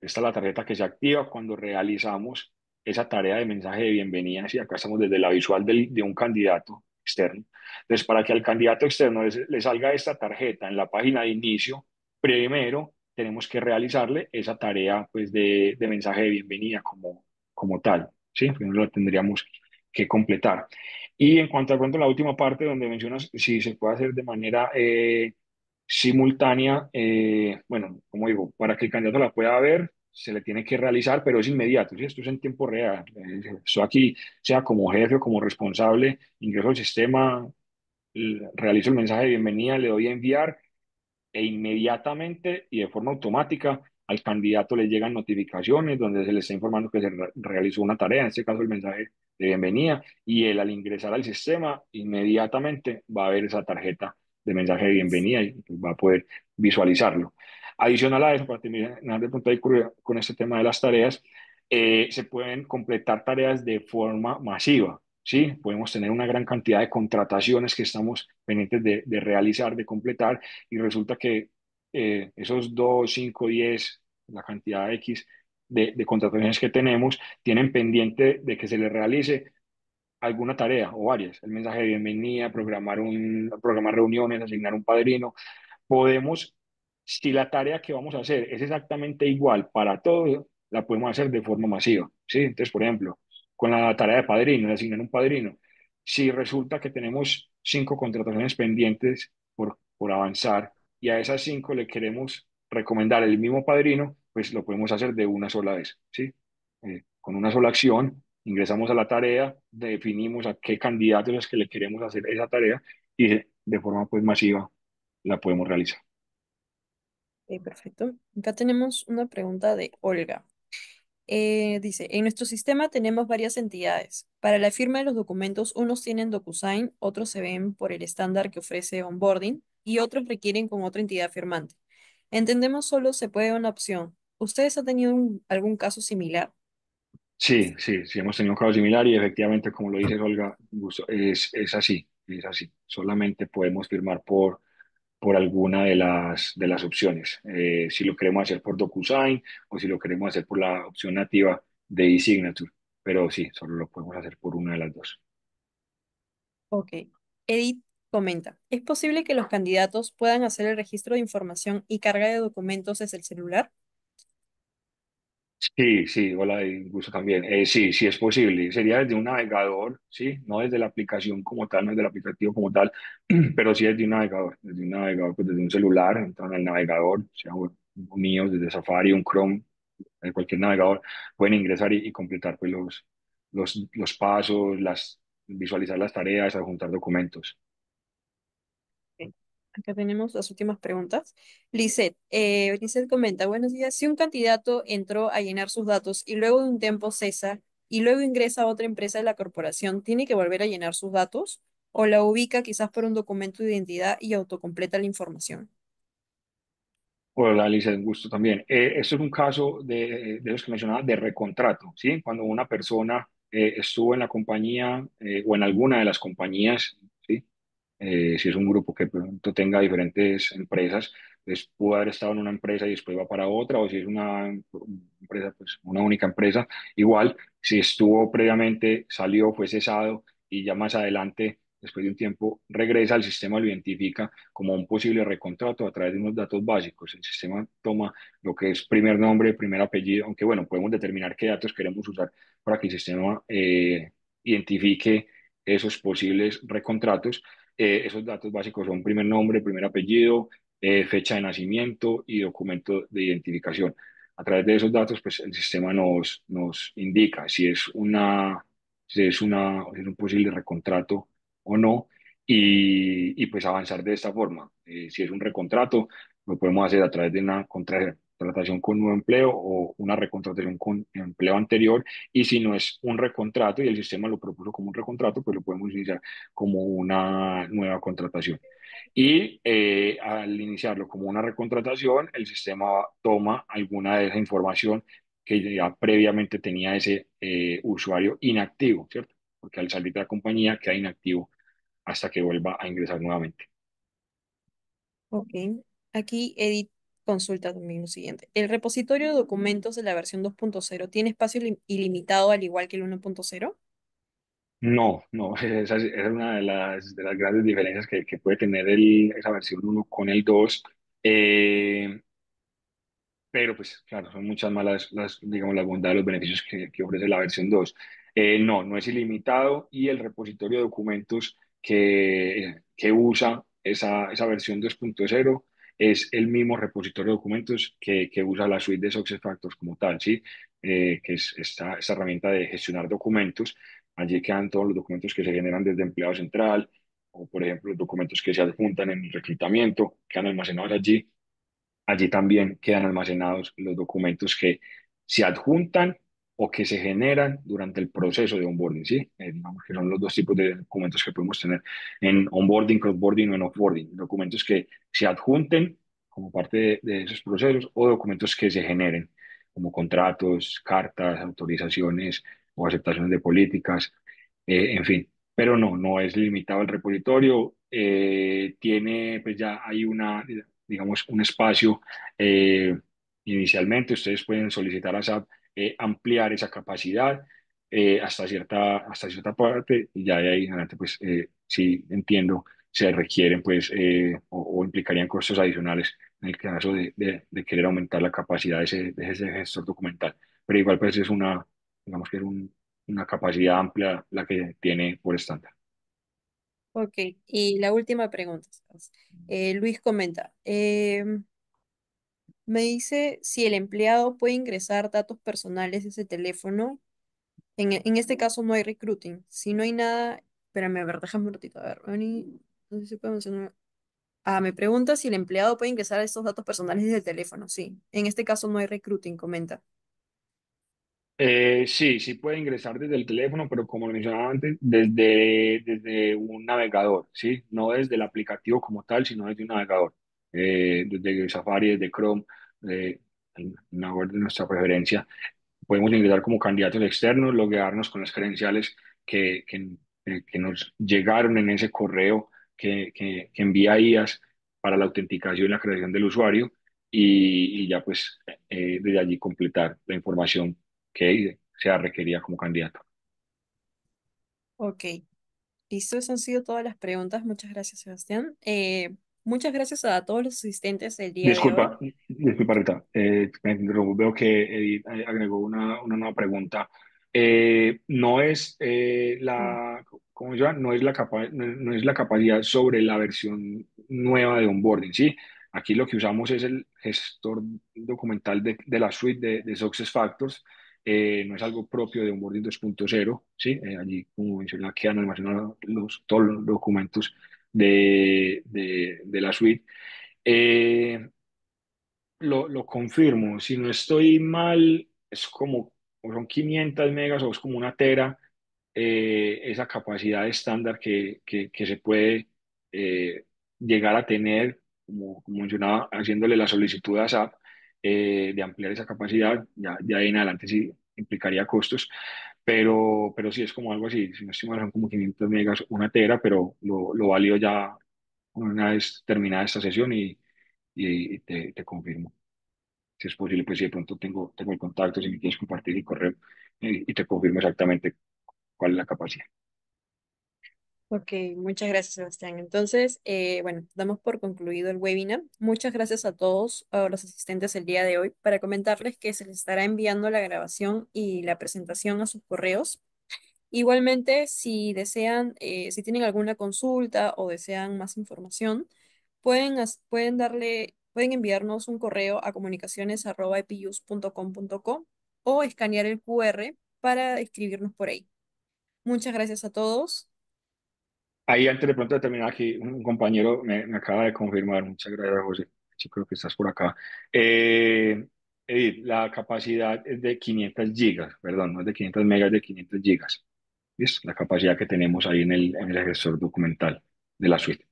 Speaker 2: esta es la tarjeta que se activa cuando realizamos esa tarea de mensaje de bienvenida. Y acá estamos desde la visual de un candidato externo. Entonces, para que al candidato externo le salga esta tarjeta en la página de inicio, primero tenemos que realizarle esa tarea pues, de mensaje de bienvenida como tal. ¿Sí? Primero la tendríamos que completar. Y en cuanto a pronto la última parte donde mencionas si se puede hacer de manera simultánea, bueno, como digo, para que el candidato la pueda ver, se le tiene que realizar, pero es inmediato, ¿sí? Esto es en tiempo real. Esto aquí, sea como jefe o como responsable, ingreso al sistema, realizo el mensaje de bienvenida, le doy a enviar e inmediatamente y de forma automática al candidato le llegan notificaciones donde se le está informando que se realizó una tarea, en este caso el mensaje de bienvenida, y él al ingresar al sistema inmediatamente va a ver esa tarjeta de mensaje de bienvenida y pues, va a poder visualizarlo. Adicional a eso, para terminar de pronto ahí con este tema de las tareas, se pueden completar tareas de forma masiva, ¿sí? Podemos tener una gran cantidad de contrataciones que estamos pendientes de realizar, de completar, y resulta que esos 2, 5, 10, la cantidad X de contrataciones que tenemos, tienen pendiente de que se les realice alguna tarea o varias, el mensaje de bienvenida, programar reuniones, asignar un padrino. Podemos, si la tarea que vamos a hacer es exactamente igual para todos, la podemos hacer de forma masiva, ¿sí? Entonces, por ejemplo, con la tarea de padrino, de asignar un padrino, si resulta que tenemos 5 contrataciones pendientes por avanzar y a esas 5 le queremos recomendar el mismo padrino, pues lo podemos hacer de una sola vez, ¿sí? Con una sola acción, ingresamos a la tarea, definimos a qué candidatos es que le queremos hacer esa tarea y de forma pues masiva la podemos realizar.
Speaker 1: Ok, perfecto. Acá tenemos una pregunta de Olga. Dice, en nuestro sistema tenemos varias entidades. Para la firma de los documentos, unos tienen DocuSign, otros se ven por el estándar que ofrece Onboarding y otros requieren con otra entidad firmante. Entendemos solo se puede una opción. ¿Ustedes han tenido algún caso similar?
Speaker 2: Sí, sí, sí, hemos tenido un caso similar y efectivamente, como lo dice Olga, es así, es así. Solamente podemos firmar por alguna de las opciones. Si lo queremos hacer por DocuSign o si lo queremos hacer por la opción nativa de eSignature. Pero sí, solo lo podemos hacer por una de las dos.
Speaker 1: Ok. Edith comenta, ¿es posible que los candidatos puedan hacer el registro de información y carga de documentos desde el celular?
Speaker 2: Sí, sí, hola, y gusto también. Sí, sí es posible. Sería desde un navegador, sí, no desde la aplicación como tal, no desde el aplicativo como tal, pero sí desde un navegador, pues desde un celular, entran al navegador, sea un iOS, desde Safari, un Chrome, cualquier navegador, pueden ingresar y completar pues los pasos, visualizar las tareas, adjuntar documentos.
Speaker 1: Ok. Acá tenemos las últimas preguntas. Lisette comenta, buenos días, si un candidato entró a llenar sus datos y luego de un tiempo cesa y luego ingresa a otra empresa de la corporación, ¿tiene que volver a llenar sus datos? ¿O la ubica quizás por un documento de identidad y autocompleta la información?
Speaker 2: Hola, Alicia, un gusto también. Esto es un caso de los que mencionaba de recontrato, ¿sí? Cuando una persona estuvo en la compañía o en alguna de las compañías, ¿sí? Si es un grupo que de pronto tenga diferentes empresas, pues pudo haber estado en una empresa y después va para otra, o si es una empresa, pues una única empresa, igual, si estuvo previamente, salió, fue cesado y ya más adelante, después de un tiempo, regresa, el sistema lo identifica como un posible recontrato a través de unos datos básicos. El sistema toma lo que es primer nombre, primer apellido, aunque bueno, podemos determinar qué datos queremos usar para que el sistema identifique esos posibles recontratos. Esos datos básicos son primer nombre, primer apellido, fecha de nacimiento y documento de identificación. A través de esos datos, pues el sistema nos indica si es un posible recontrato o no, y pues avanzar de esta forma. Si es un recontrato, lo podemos hacer a través de una contratación con nuevo empleo o una recontratación con empleo anterior, y si no es un recontrato y el sistema lo propuso como un recontrato, pues lo podemos iniciar como una nueva contratación. Y al iniciarlo como una recontratación, el sistema toma alguna de esa información que ya previamente tenía ese usuario inactivo, ¿cierto? Porque al salir de la compañía queda inactivo hasta que vuelva a ingresar nuevamente.
Speaker 1: Ok. Aquí Edith consulta también lo siguiente. ¿El repositorio de documentos de la versión 2.0 tiene espacio ilimitado al igual que el 1.0?
Speaker 2: No, no, esa es una de las grandes diferencias que puede tener esa versión uno con el 2. Pero pues claro, son muchas más digamos, las bondades, los beneficios que ofrece la versión 2. No, no es ilimitado, y el repositorio de documentos que usa esa versión 2.0 es el mismo repositorio de documentos que usa la suite de SuccessFactors como tal, ¿sí? Que es esta herramienta de gestionar documentos. Allí quedan todos los documentos que se generan desde empleado central, o por ejemplo los documentos que se adjuntan en el reclutamiento, quedan almacenados allí. Allí también quedan almacenados los documentos que se adjuntan o que se generan durante el proceso de onboarding, ¿sí? Digamos que son los dos tipos de documentos que podemos tener en onboarding, crossboarding o en offboarding. Documentos que se adjunten como parte de esos procesos o documentos que se generen, como contratos, cartas, autorizaciones o aceptaciones de políticas, en fin. Pero no, no es limitado el repositorio. Tiene, pues ya hay una, digamos, un espacio. Inicialmente ustedes pueden solicitar a SAP ampliar esa capacidad hasta cierta parte y ya de ahí en adelante, pues sí entiendo, se requieren pues o implicarían costos adicionales en el caso de querer aumentar la capacidad de ese gestor documental. Pero igual pues es digamos que es una capacidad amplia la que tiene por estándar.
Speaker 1: Ok, y la última pregunta, Sebas. Luis comenta, me dice si el empleado puede ingresar datos personales de ese teléfono. En este caso no hay recruiting. Si no hay nada, espérame, a ver, déjame un ratito, a ver. No sé si puedo mencionar. Ah, me pregunta si el empleado puede ingresar estos datos personales desde el teléfono. Sí, en este caso no hay recruiting, comenta.
Speaker 2: Sí, sí puede ingresar desde el teléfono, pero como lo mencionaba antes, desde un navegador, ¿sí? No desde el aplicativo como tal, sino desde un navegador. Desde Safari, desde Chrome, en una web de nuestra preferencia. Podemos ingresar como candidatos externos, loguearnos con las credenciales que nos llegaron en ese correo que envía IAS para la autenticación y la creación del usuario y ya pues desde allí completar la información que sea requerida como candidato.
Speaker 1: Ok, listo, esas han sido todas las preguntas. Muchas gracias, Sebastián. Muchas gracias a todos los asistentes del día de hoy.
Speaker 2: Disculpa, Rita, me interrumpo. Veo que Edith agregó una nueva pregunta. No es
Speaker 1: Sí.
Speaker 2: ¿cómo se llama? No es la capacidad sobre la versión nueva de onboarding, ¿sí? Aquí lo que usamos es el gestor documental de la suite de SuccessFactors. No es algo propio de Onboarding 2.0, ¿sí? Allí, como mencioné, quedan almacenados todos los documentos de la suite. Eh, lo confirmo, si no estoy mal, es como, o son 500 megas o es como una tera, esa capacidad estándar que se puede llegar a tener, como mencionaba, haciéndole la solicitud a SAP de ampliar esa capacidad, ya de ahí en adelante sí implicaría costos, pero sí es como algo así, si no estoy mal, son como 500 megas, una tera, pero lo valido ya una vez terminada esta sesión y te confirmo. Si es posible, pues si de pronto tengo el contacto, si me quieres compartir el correo y te confirmo exactamente cuál es la capacidad.
Speaker 1: Ok, muchas gracias, Sebastián. Entonces, bueno, damos por concluido el webinar. Muchas gracias a todos a los asistentes el día de hoy para comentarles que se les estará enviando la grabación y la presentación a sus correos. Igualmente, si desean, si tienen alguna consulta o desean más información, pueden enviarnos un correo a comunicaciones@epiyus.com.co o escanear el QR para escribirnos por ahí. Muchas gracias a todos.
Speaker 2: Ahí antes de pronto de terminar aquí, un compañero me acaba de confirmar, muchas gracias José, yo creo que estás por acá. Edith, la capacidad es de 500 gigas, perdón, no es de 500 megas, es de 500 gigas. Es la capacidad que tenemos ahí en el gestor documental de la suite.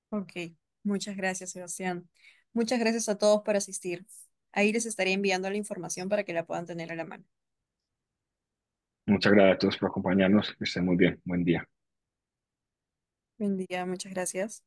Speaker 1: Ok, muchas gracias, Sebastián. Muchas gracias a todos por asistir. Ahí les estaré enviando la información para que la puedan tener a la mano.
Speaker 2: Muchas gracias a todos por acompañarnos, que estén muy bien, buen día.
Speaker 1: Buen día, muchas gracias.